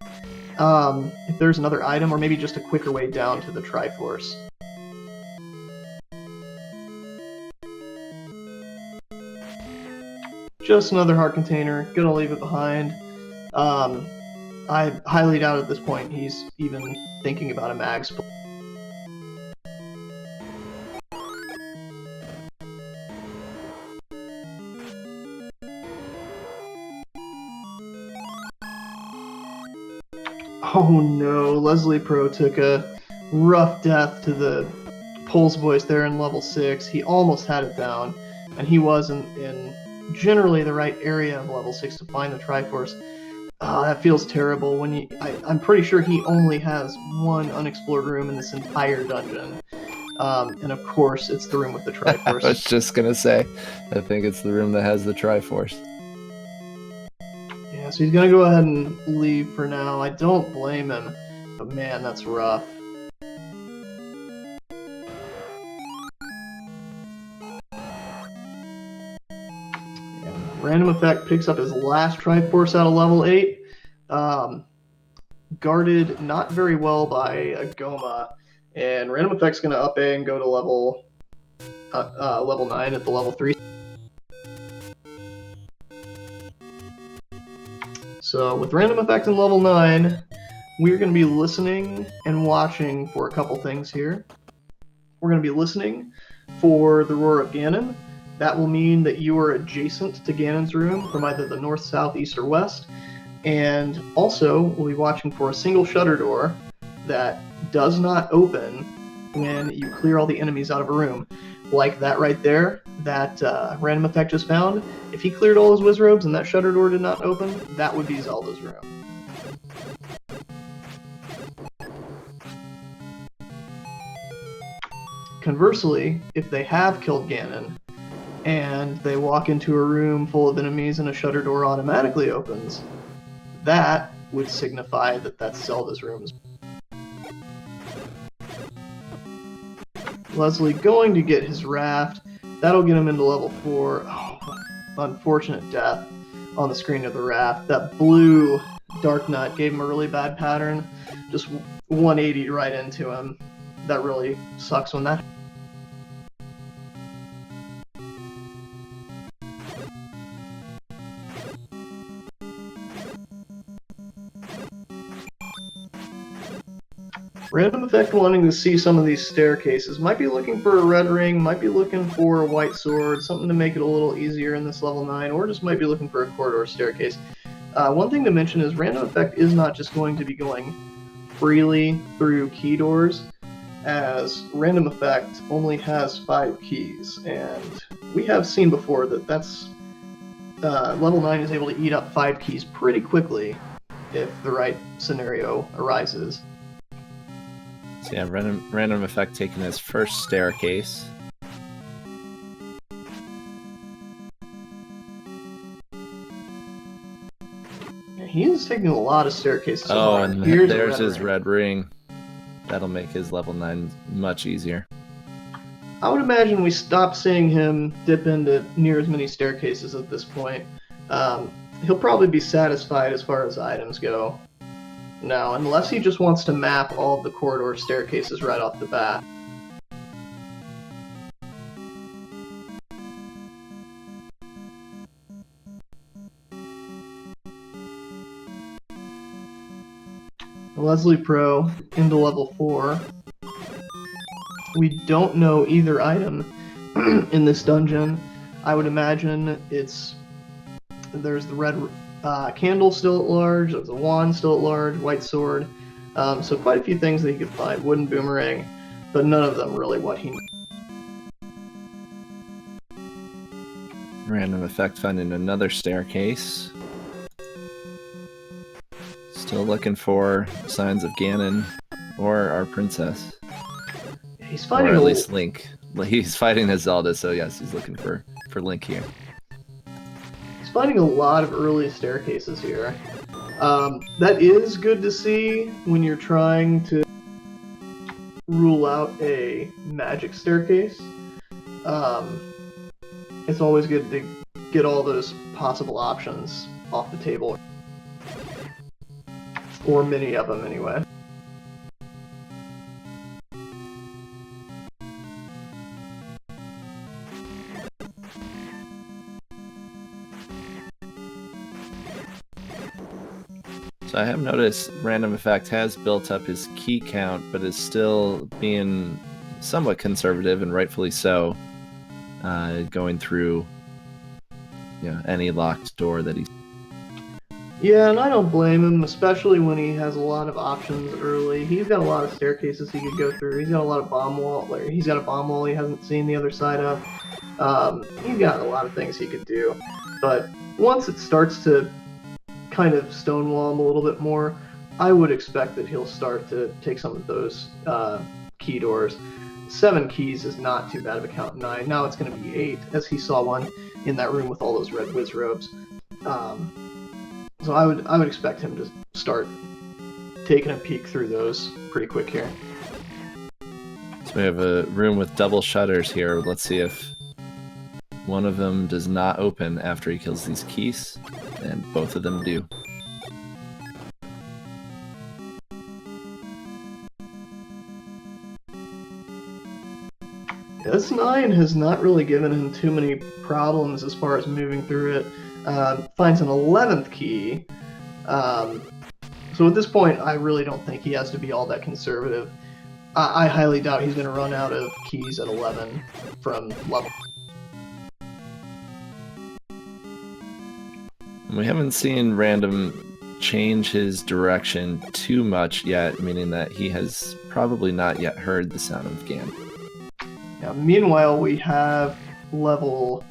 if there's another item, or maybe just a quicker way down to the Triforce. Just another heart container. Gonna leave it behind. I highly doubt at this point he's even thinking about a mag split. Oh no, Leslie Pro took a rough death to the Pulse Voice there in level 6. He almost had it down, and he wasn't in generally the right area of level 6 to find the Triforce. That feels terrible. When I'm pretty sure he only has one unexplored room in this entire dungeon. And of course, it's the room with the Triforce. I was just gonna say, I think it's the room that has the Triforce. Yeah, so he's gonna go ahead and leave for now. I don't blame him, but man, that's rough. Random Effect picks up his last Triforce out of level 8. Guarded not very well by a Goma. And Random Effect's going to up A and go to level 9 at the level 3. So with Random Effect in level 9, we're going to be listening and watching for a couple things here. We're going to be listening for the Roar of Ganon. That will mean that you are adjacent to Ganon's room from either the north, south, east, or west. And also, we'll be watching for a single shutter door that does not open when you clear all the enemies out of a room. Like that right there, that Random Effect just found. If he cleared all his Wizrobes and that shutter door did not open, that would be Zelda's room. Conversely, if they have killed Ganon, and they walk into a room full of enemies and a shutter door automatically opens, that would signify that that's Zelda's room. Leslie going to get his raft. That'll get him into level 4. Oh, unfortunate death on the screen of the raft. That blue Dark Nut gave him a really bad pattern. Just 180 right into him. That really sucks when that. Random Effect wanting to see some of these staircases. Might be looking for a red ring, might be looking for a white sword, something to make it a little easier in this level 9, or just might be looking for a corridor staircase. One thing to mention is Random Effect is not just going to be going freely through key doors, as Random Effect only has 5 keys, and we have seen before that that's level 9 is able to eat up 5 keys pretty quickly if the right scenario arises. So yeah, random Effect taking his first staircase. Yeah, he's taking a lot of staircases. Oh, and there's his red ring. That'll make his level 9 much easier. I would imagine we stop seeing him dip into near as many staircases at this point. He'll probably be satisfied as far as items go. Now, unless he just wants to map all of the corridor staircases right off the bat. Leslie Pro into level 4. We don't know either item in this dungeon. I would imagine there's the red candle still at large, there's a wand still at large, white sword. So quite a few things that he could find. Wooden boomerang, but none of them really what he needs. RandomEffekt finding another staircase. Still looking for signs of Ganon or our princess. He's fighting or at least Link. He's fighting as Zelda, so yes, he's looking for Link here. He's finding a lot of early staircases here. That is good to see when you're trying to rule out a magic staircase. It's always good to get all those possible options off the table. Or many of them, anyway. So I have noticed RandomEffekt has built up his key count, but is still being somewhat conservative, and rightfully so, going through any locked door that he's... Yeah, and I don't blame him, especially when he has a lot of options early. He's got a lot of staircases he could go through. He's got a lot of bomb wall. He's got a bomb wall he hasn't seen the other side of. He's got a lot of things he could do. But once it starts to kind of stonewall him a little bit more, I would expect that he'll start to take some of those key doors. 7 keys is not too bad of a count. 9. Now it's going to be 8, as he saw one in that room with all those red whiz robes. So I would expect him to start taking a peek through those pretty quick here. So we have a room with double shutters here. Let's see if one of them does not open after he kills these keys, and both of them do. This 9 has not really given him too many problems as far as moving through it. Finds an 11th key. So at this point, I really don't think he has to be all that conservative. I highly doubt he's going to run out of keys at 11 from level. We haven't seen Random change his direction too much yet, meaning that he has probably not yet heard the sound of Ganon. Now, meanwhile, we have level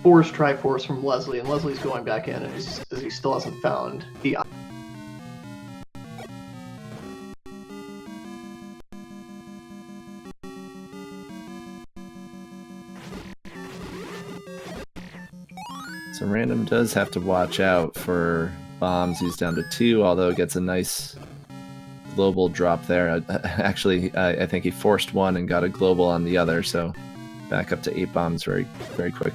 Force Triforce from Leslie, and Leslie's going back in, and he still hasn't found the... So Random does have to watch out for bombs. He's down to 2, although it gets a nice global drop there. Actually, I think he forced 1 and got a global on the other, so back up to 8 bombs very, very quick.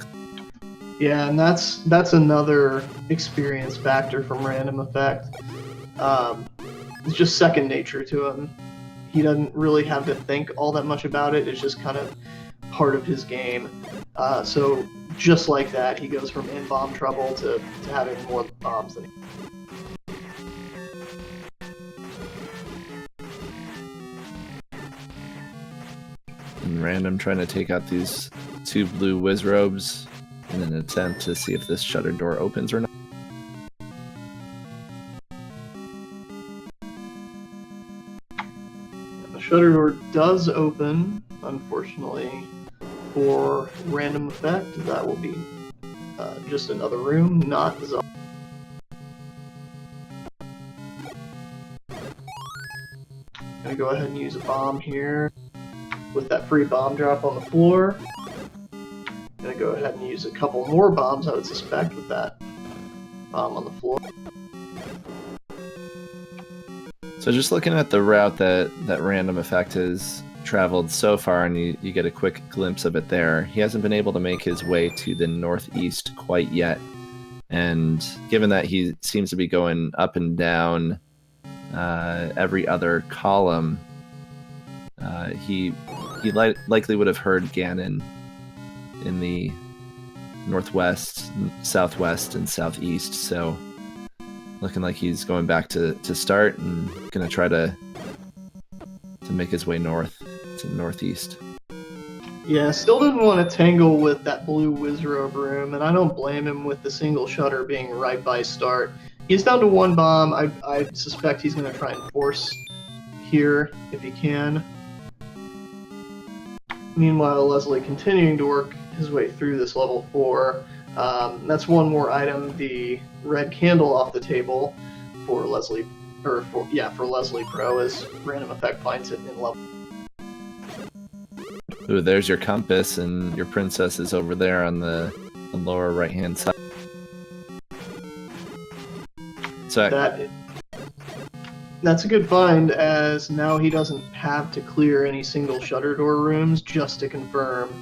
Yeah, and that's another experience factor from RandomEffekt. It's just second nature to him. He doesn't really have to think all that much about it. It's just kind of part of his game. So just like that, he goes from in bomb trouble to having more bombs than he... And Random trying to take out these 2 blue whiz robes in an attempt to see if this shutter door opens or not. The shutter door does open, unfortunately, for RandomEffekt. That will be just another room, not Zelda. Gonna go ahead and use a bomb here with that free bomb drop on the floor. Gonna go ahead and use a couple more bombs, I would suspect, with that bomb on the floor. So just looking at the route that RandomEffekt has traveled so far, and you get a quick glimpse of it there, he hasn't been able to make his way to the northeast quite yet. And given that he seems to be going up and down every other column, he likely would have heard Ganon in the northwest, southwest, and southeast. So looking like he's going back to start and gonna try to make his way north to the northeast. Yeah, still didn't want to tangle with that blue Wizrobe room, and I don't blame him with the single shutter being right by start. He's down to one bomb. I suspect he's going to try and force here if he can. Meanwhile, Leslie continuing to work his way through this level 4. That's one more item, the red candle off the table for Leslie, or for Leslie Pro, as RandomEffekt finds it in level. Ooh, there's your compass, and your princess is over there on the lower right-hand side. So that's a good find, as now he doesn't have to clear any single shutter door rooms just to confirm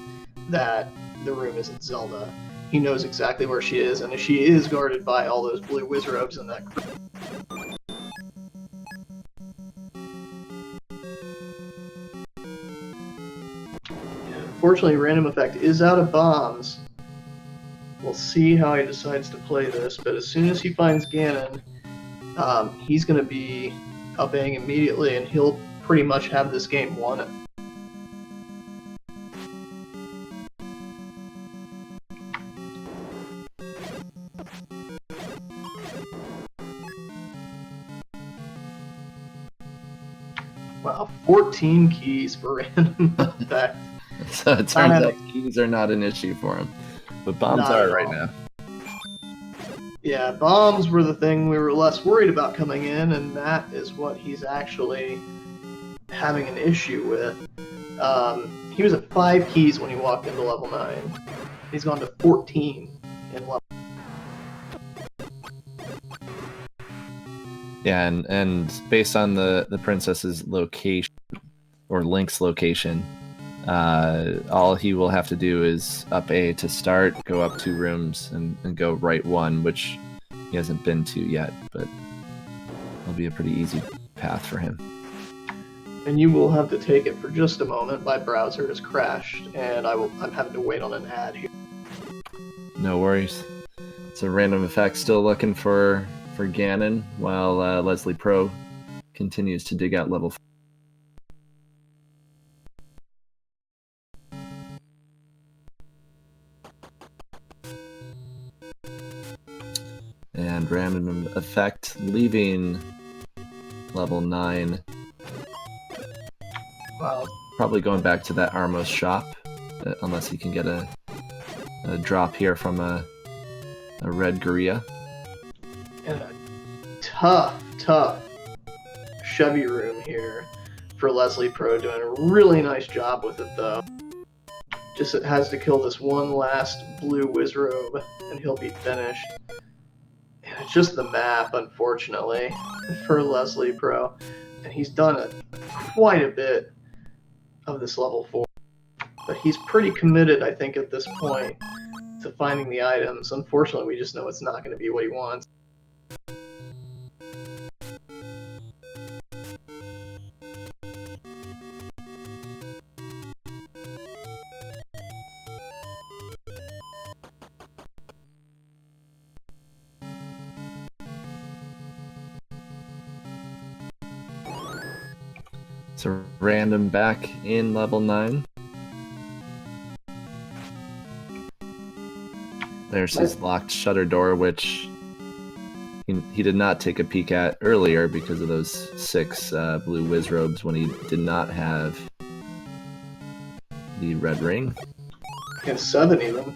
that the room isn't Zelda. He knows exactly where she is, and she is guarded by all those blue Wizrobes in that group. Unfortunately, RandomEffekt is out of bombs. We'll see how he decides to play this, but as soon as he finds Ganon, he's going to be up-aing immediately, and he'll pretty much have this game won. Wow, 14 keys for RandomEffekt. So it turns out keys are not an issue for him, but bombs are right now. Yeah, bombs were the thing we were less worried about coming in, and that is what he's actually having an issue with. He was at 5 keys when he walked into level 9. He's gone to 14 in level. Yeah, and based on the princess's location, or Link's location, all he will have to do is up A to start, go up 2 rooms, and go right 1, which he hasn't been to yet, but it'll be a pretty easy path for him. And you will have to take it for just a moment. My browser has crashed, and I'm having to wait on an ad here. No worries. So RandomEffekt still looking for Ganon, while Leslie Pro continues to dig out level 4. And RandomEffekt leaving level 9. Wow. Probably going back to that Armos shop, unless he can get a drop here from a red Gorilla. And a tough Chevy room here for Leslie Pro, doing a really nice job with it, though. Just has to kill this one last blue Wizrobe, and he'll be finished. And it's just the map, unfortunately, for Leslie Pro. And he's done quite a bit of this level 4. But he's pretty committed, I think, at this point to finding the items. Unfortunately, we just know it's not going to be what he wants. So Random back in level 9. There's his locked shutter door, which he did not take a peek at earlier because of those 6 blue Wizrobes when he did not have the red ring. And 7 even.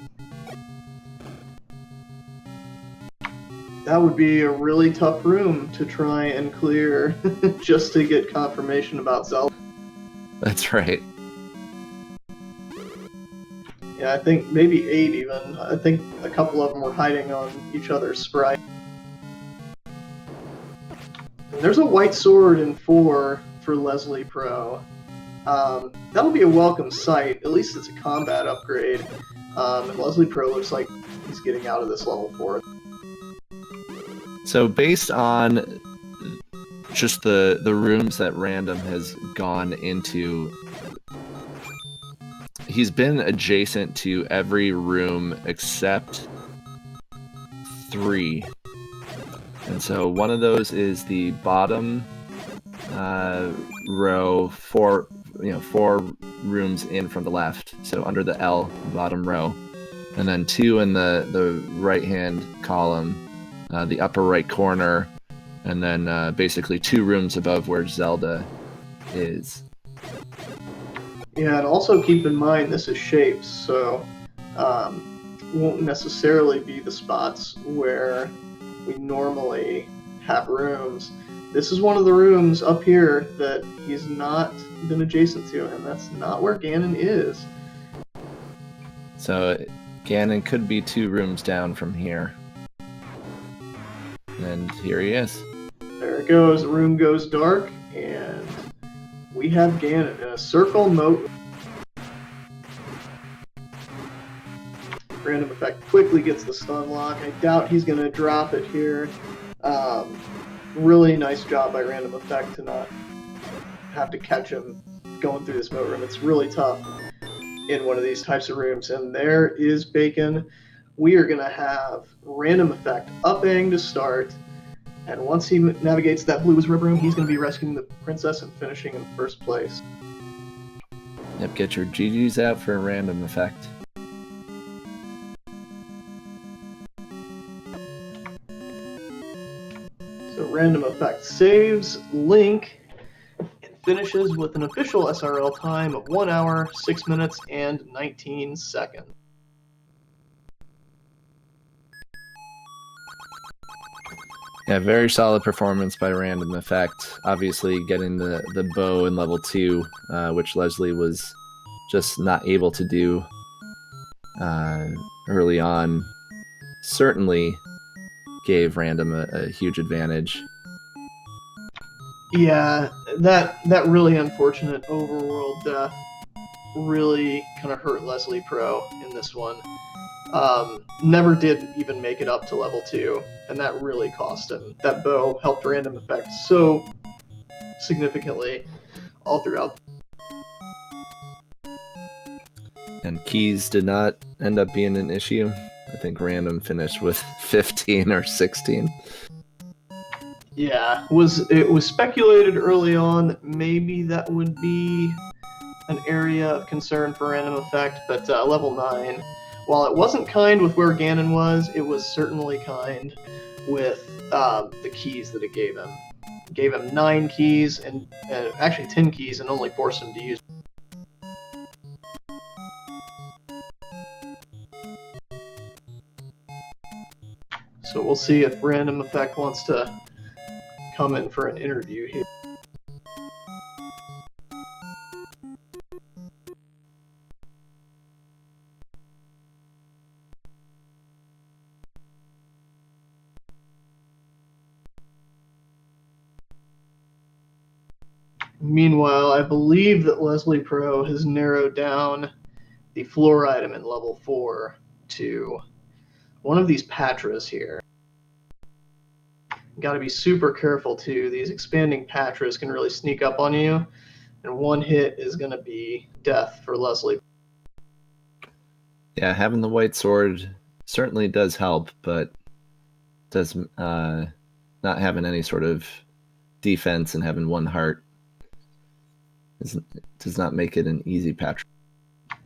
That would be a really tough room to try and clear just to get confirmation about Zelda. That's right. Yeah, I think maybe 8 even. I think a couple of them were hiding on each other's sprite. And there's a white sword in 4 for Leslie Pro. That'll be a welcome sight. At least it's a combat upgrade. And Leslie Pro looks like he's getting out of this level 4. So based on just the rooms that Random has gone into, he's been adjacent to every room except 3. And so one of those is the bottom row, 4 rooms in from the left, so under the L, bottom row, and then 2 in the right-hand column, the upper right corner, and then basically 2 rooms above where Zelda is. Yeah, and also keep in mind this is shapes, so won't necessarily be the spots where we normally have rooms. This is one of the rooms up here that he's not been adjacent to, and that's not where Ganon is. So Ganon could be 2 rooms down from here. And here he is. There it goes, the room goes dark, and we have Ganon in a circle moat. RandomEffekt quickly gets the stun lock. I doubt he's going to drop it here. Really nice job by RandomEffekt to not have to catch him going through this moat room. It's really tough in one of these types of rooms. And there is Bacon. We are going to have RandomEffekt up-ang to start. And once he navigates that Blue River room, he's going to be rescuing the princess and finishing in first place. Yep, get your GGs out for RandomEffekt. So RandomEffekt saves Link and finishes with an official SRL time of 1 hour, 6 minutes, and 19 seconds. Yeah, very solid performance by RandomEffekt. Obviously getting the bow in level 2, which Leslie was just not able to do early on, certainly gave Random a huge advantage. Yeah, that really unfortunate overworld death really kind of hurt Leslie Pro in this one. Never did even make it up to level 2, and that really cost him. That bow helped RandomEffekt so significantly all throughout. And keys did not end up being an issue. I think Random finished with 15 or 16. Yeah, it was speculated early on that maybe that would be an area of concern for RandomEffekt, but level 9, while it wasn't kind with where Ganon was, it was certainly kind with the keys that it gave him. It gave him 9 keys, and actually 10 keys, and only forced him to use. So we'll see if RandomEffekt wants to come in for an interview here. Meanwhile, I believe that Leslie Pro has narrowed down the floor item in level 4 to one of these Patras here. Got to be super careful too. These expanding Patras can really sneak up on you, and one hit is going to be death for Leslie. Yeah, having the white sword certainly does help, but does not having any sort of defense and having 1 heart does not make it an easy patch.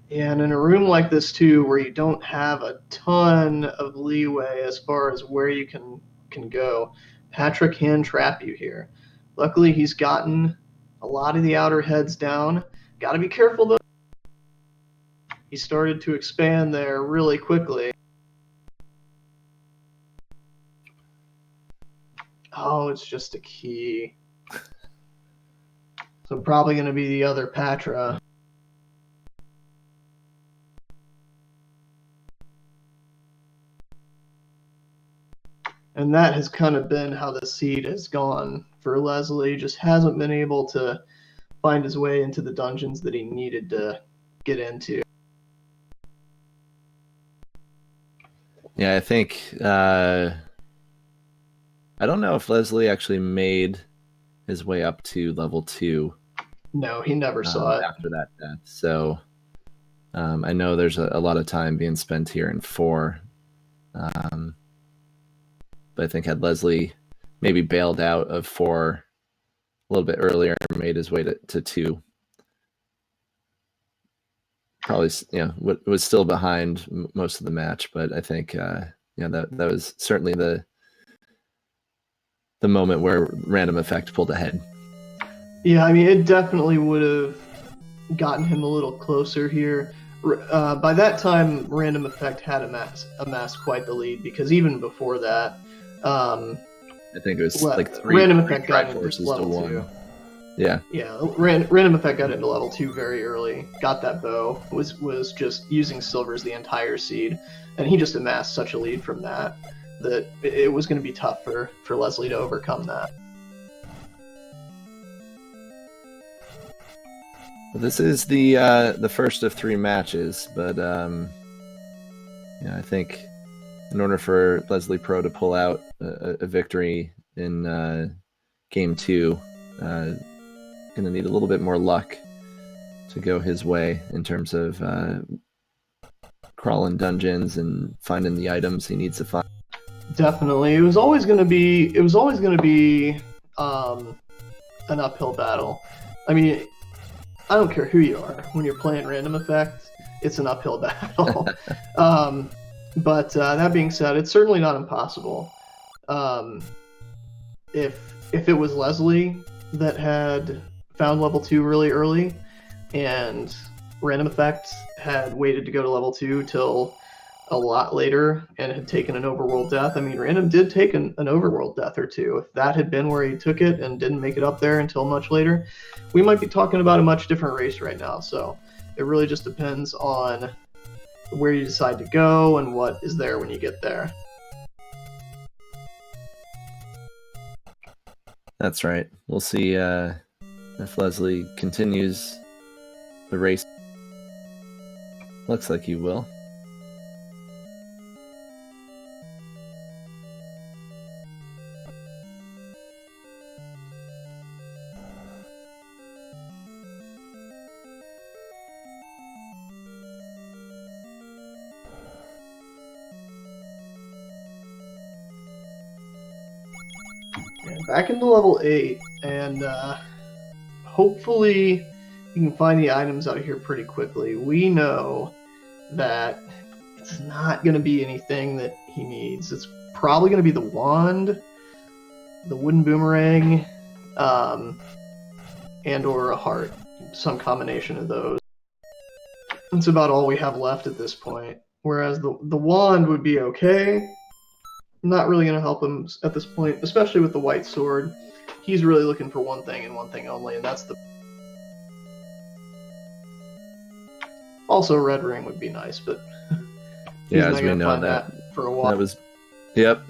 Yeah, and in a room like this too, where you don't have a ton of leeway as far as where you can go, Patra can trap you here. Luckily, he's gotten a lot of the outer heads down. Got to be careful though. He started to expand there really quickly. Oh, it's just a key. So probably going to be the other Patra. And that has kind of been how the seed has gone for Leslie. Just hasn't been able to find his way into the dungeons that he needed to get into. Yeah, I think I don't know if Leslie actually made his way up to level 2. No, he never saw it after that death. So I know there's a lot of time being spent here in 4. But I think had Leslie maybe bailed out of 4 a little bit earlier and made his way to 2, probably was still behind most of the match, but I think that was certainly the moment where RandomEffekt pulled ahead. Yeah, I mean, it definitely would have gotten him a little closer here. By that time, RandomEffekt had amassed quite the lead, because even before that, I think it was like RandomEffekt got into level 2. Yeah. Yeah, RandomEffekt got into level 2 very early, got that bow, was just using silvers the entire seed, and he just amassed such a lead from that it was going to be tough for Leslie to overcome that. Well, this is the first of 3 matches, but I think in order for Leslie Pro to pull out a victory in game 2, going to need a little bit more luck to go his way in terms of crawling dungeons and finding the items he needs to find. Definitely, it was always going to be an uphill battle. I mean, I don't care who you are, when you're playing RandomEffekt, it's an uphill battle. But that being said, it's certainly not impossible. If it was Leslie that had found level 2 really early, and RandomEffekt had waited to go to level 2 till a lot later and had taken an overworld death. I mean, Random did take an overworld death or 2. If that had been where he took it and didn't make it up there until much later, we might be talking about a much different race right now. So it really just depends on where you decide to go and what is there when you get there. That's right. We'll see if Leslie continues the race. Looks like he will. Back into level 8, and hopefully you can find the items out of here pretty quickly. We know that it's not going to be anything that he needs. It's probably going to be the wand, the wooden boomerang, and or a heart. Some combination of those. That's about all we have left at this point. Whereas the wand would be okay. Not really going to help him at this point, especially with the white sword. He's really looking for one thing and one thing only, and that's the... Also, a red ring would be nice, but... Yeah, as we know that for a while. That was... Yep.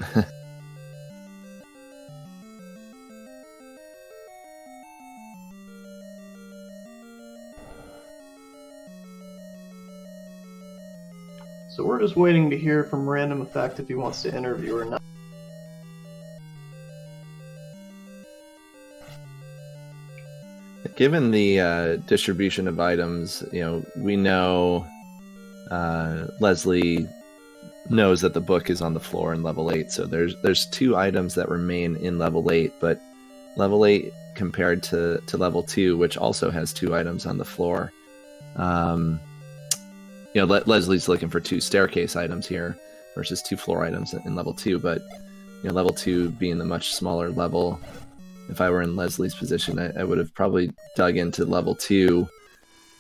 So we're just waiting to hear from RandomEffekt if he wants to interview or not. Given the distribution of items, we know Leslie knows that the book is on the floor in level 8. So there's 2 items that remain in level 8, but level 8 compared to level 2, which also has 2 items on the floor. Leslie's looking for 2 staircase items here versus 2 floor items in level 2, but level 2 being the much smaller level, if I were in Leslie's position, I would have probably dug into level 2,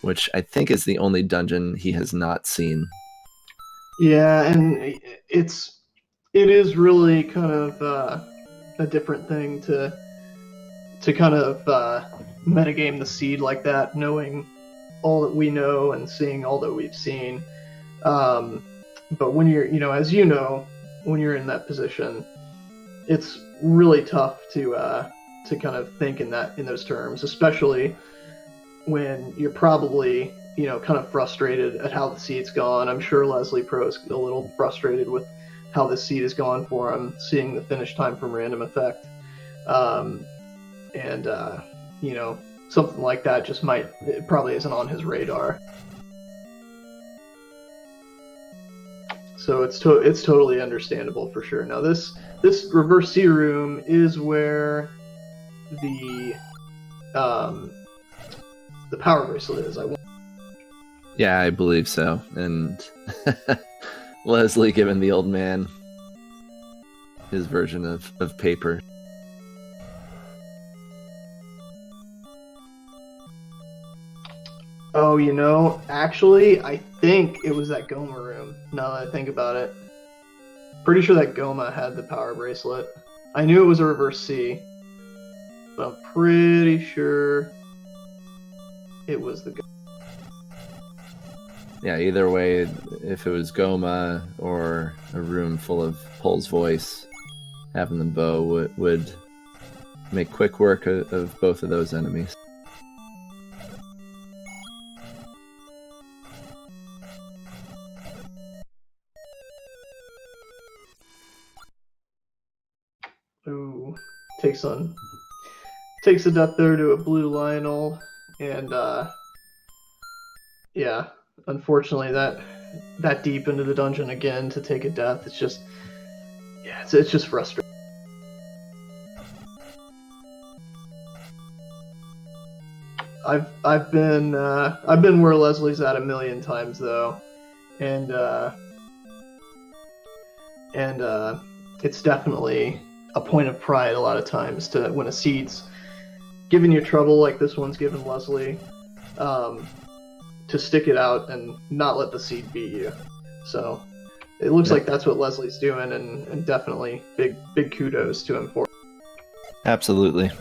which I think is the only dungeon he has not seen. Yeah, and it is really kind of a different thing to kind of metagame the seed like that, knowing all that we know and seeing all that we've seen. But when you're, as you know, when you're in that position, it's really tough to kind of think in those terms, especially when you're probably, kind of frustrated at how the seed's gone. I'm sure Leslie Pro is a little frustrated with how the seed has gone for him, seeing the finish time from RandomEffekt. Something like that it probably isn't on his radar. So it's totally understandable for sure. Now this reverse C room is where the power bracelet is. Yeah, I believe so. And Leslie giving the old man his version of paper. Oh, actually, I think it was that Goma room, now that I think about it. Pretty sure that Goma had the power bracelet. I knew it was a reverse C, but I'm pretty sure it was the Goma. Yeah, either way, if it was Goma or a room full of Pole's voice, having the bow would make quick work of both of those enemies. Ooh, takes a death there to a blue Lionel, and yeah, unfortunately that deep into the dungeon again to take a death, it's just frustrating. I've been where Leslie's at a million times though, and it's definitely a point of pride a lot of times to when a seed's giving you trouble like this one's given Leslie, to stick it out and not let the seed beat you. So it looks like that's what Leslie's doing, and definitely big kudos to him for it. Absolutely.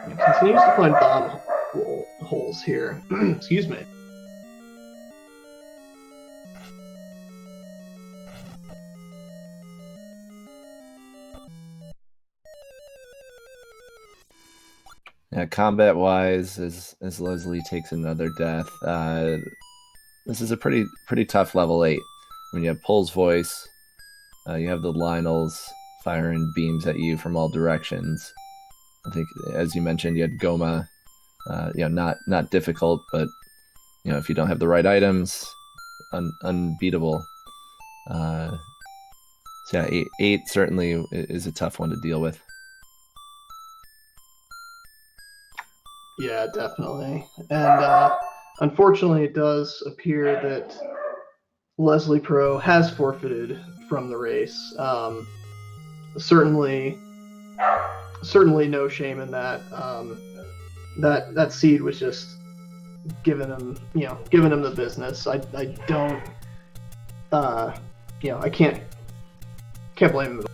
It continues to find bomb holes here. Excuse me. Yeah, combat wise, as Leslie takes another death, this is a pretty tough level 8. When you have Pole's voice, you have the Lionels firing beams at you from all directions. I think, as you mentioned, you had Goma. Not difficult, but if you don't have the right items, unbeatable. So yeah, eight certainly is a tough one to deal with. Yeah, definitely. And unfortunately, it does appear that Leslie Pro has forfeited from the race. Certainly no shame in that. That seed was just giving him the business. I don't, I can't blame him.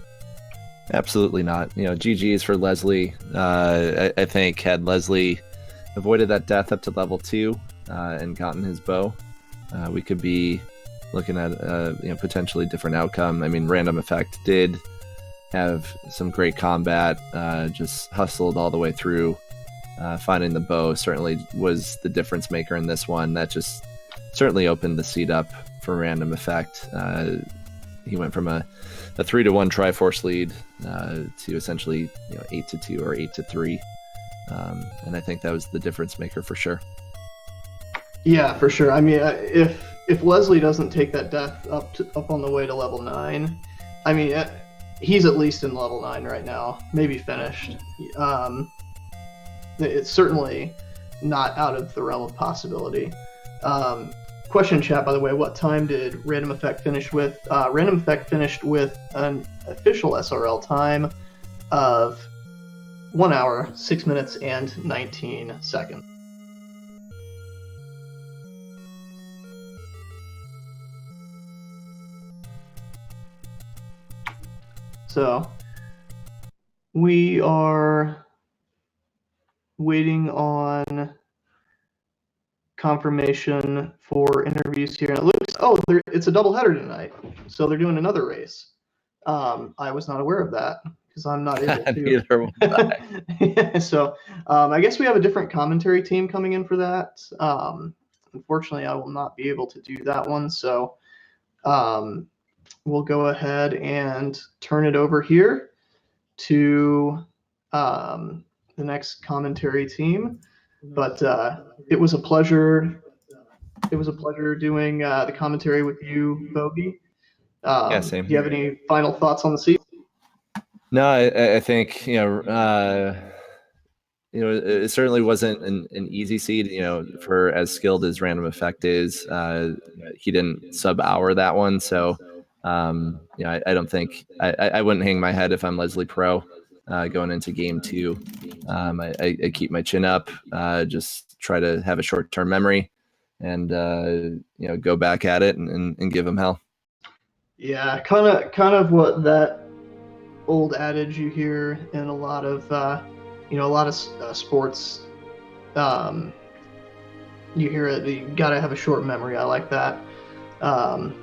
Absolutely not. GG's for Leslie. I think had Leslie avoided that death up to level 2 and gotten his bow, we could be looking at potentially different outcome. I mean, RandomEffekt did have some great combat, just hustled all the way through. Finding the bow certainly was the difference maker in this one. That just certainly opened the seat up for RandomEffekt. He went from a 3-1 Triforce lead to essentially 8-2 or 8-3, and I think that was the difference maker for sure. Yeah, for sure. I mean, if Leslie doesn't take that death up on the way to level 9, I mean, he's at least in level 9 right now, maybe finished. It's certainly not out of the realm of possibility. Question chat, by the way, what time did RandomEffekt finish with? RandomEffekt finished with an official SRL time of 1 hour, 6 minutes, and 19 seconds. So we are waiting on confirmation for interviews here. And it looks, it's a doubleheader tonight. So they're doing another race. I was not aware of that because I'm not able to. Neither was I. So I guess we have a different commentary team coming in for that. Unfortunately, I will not be able to do that one. So we'll go ahead and turn it over here to the next commentary team. But it was a pleasure It was a pleasure doing the commentary with you, Bogey. Yeah, same Do you here. have any final thoughts on the season? No, I think it certainly wasn't an easy seed. For as skilled as Random Effect is, he didn't sub hour that one. So, I don't think I wouldn't hang my head if I'm Leslie Pro going into game two. I keep my chin up, just try to have a short term memory, and go back at it and give him hell. Yeah, kind of what that old adage you hear in a lot of sports. Um, you hear it. You gotta have a short memory. I like that. Um,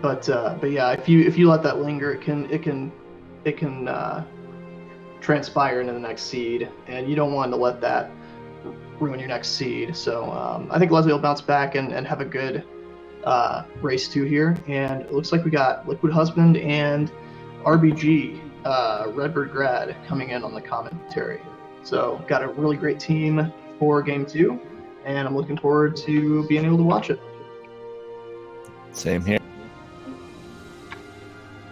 but yeah, if you let that linger, it can transpire into the next seed, and you don't want to let that ruin your next seed. So I think Leslie will bounce back and have a good race two here. And it looks like we got Liquid Husband and RBG, Redbird Grad, coming in on the commentary. So got a really great team for game two, and I'm looking forward to being able to watch it. Same here.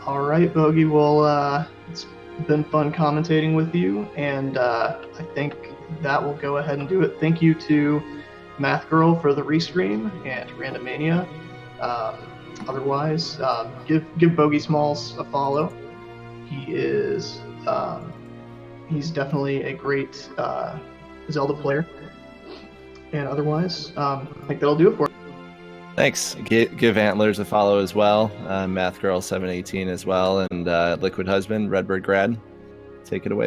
All right, Bogey. Well, it's been fun commentating with you, and I think that will go ahead and do it. Thank you to Math Girl for the restream and Randomania. Um, Otherwise, give Bogey Smalls a follow. He's definitely a great Zelda player. And otherwise, I think that'll do it for it. Thanks. Give Antlers a follow as well. Math Girl 718 as well, and Liquid Husband, Redbird Grad. Take it away.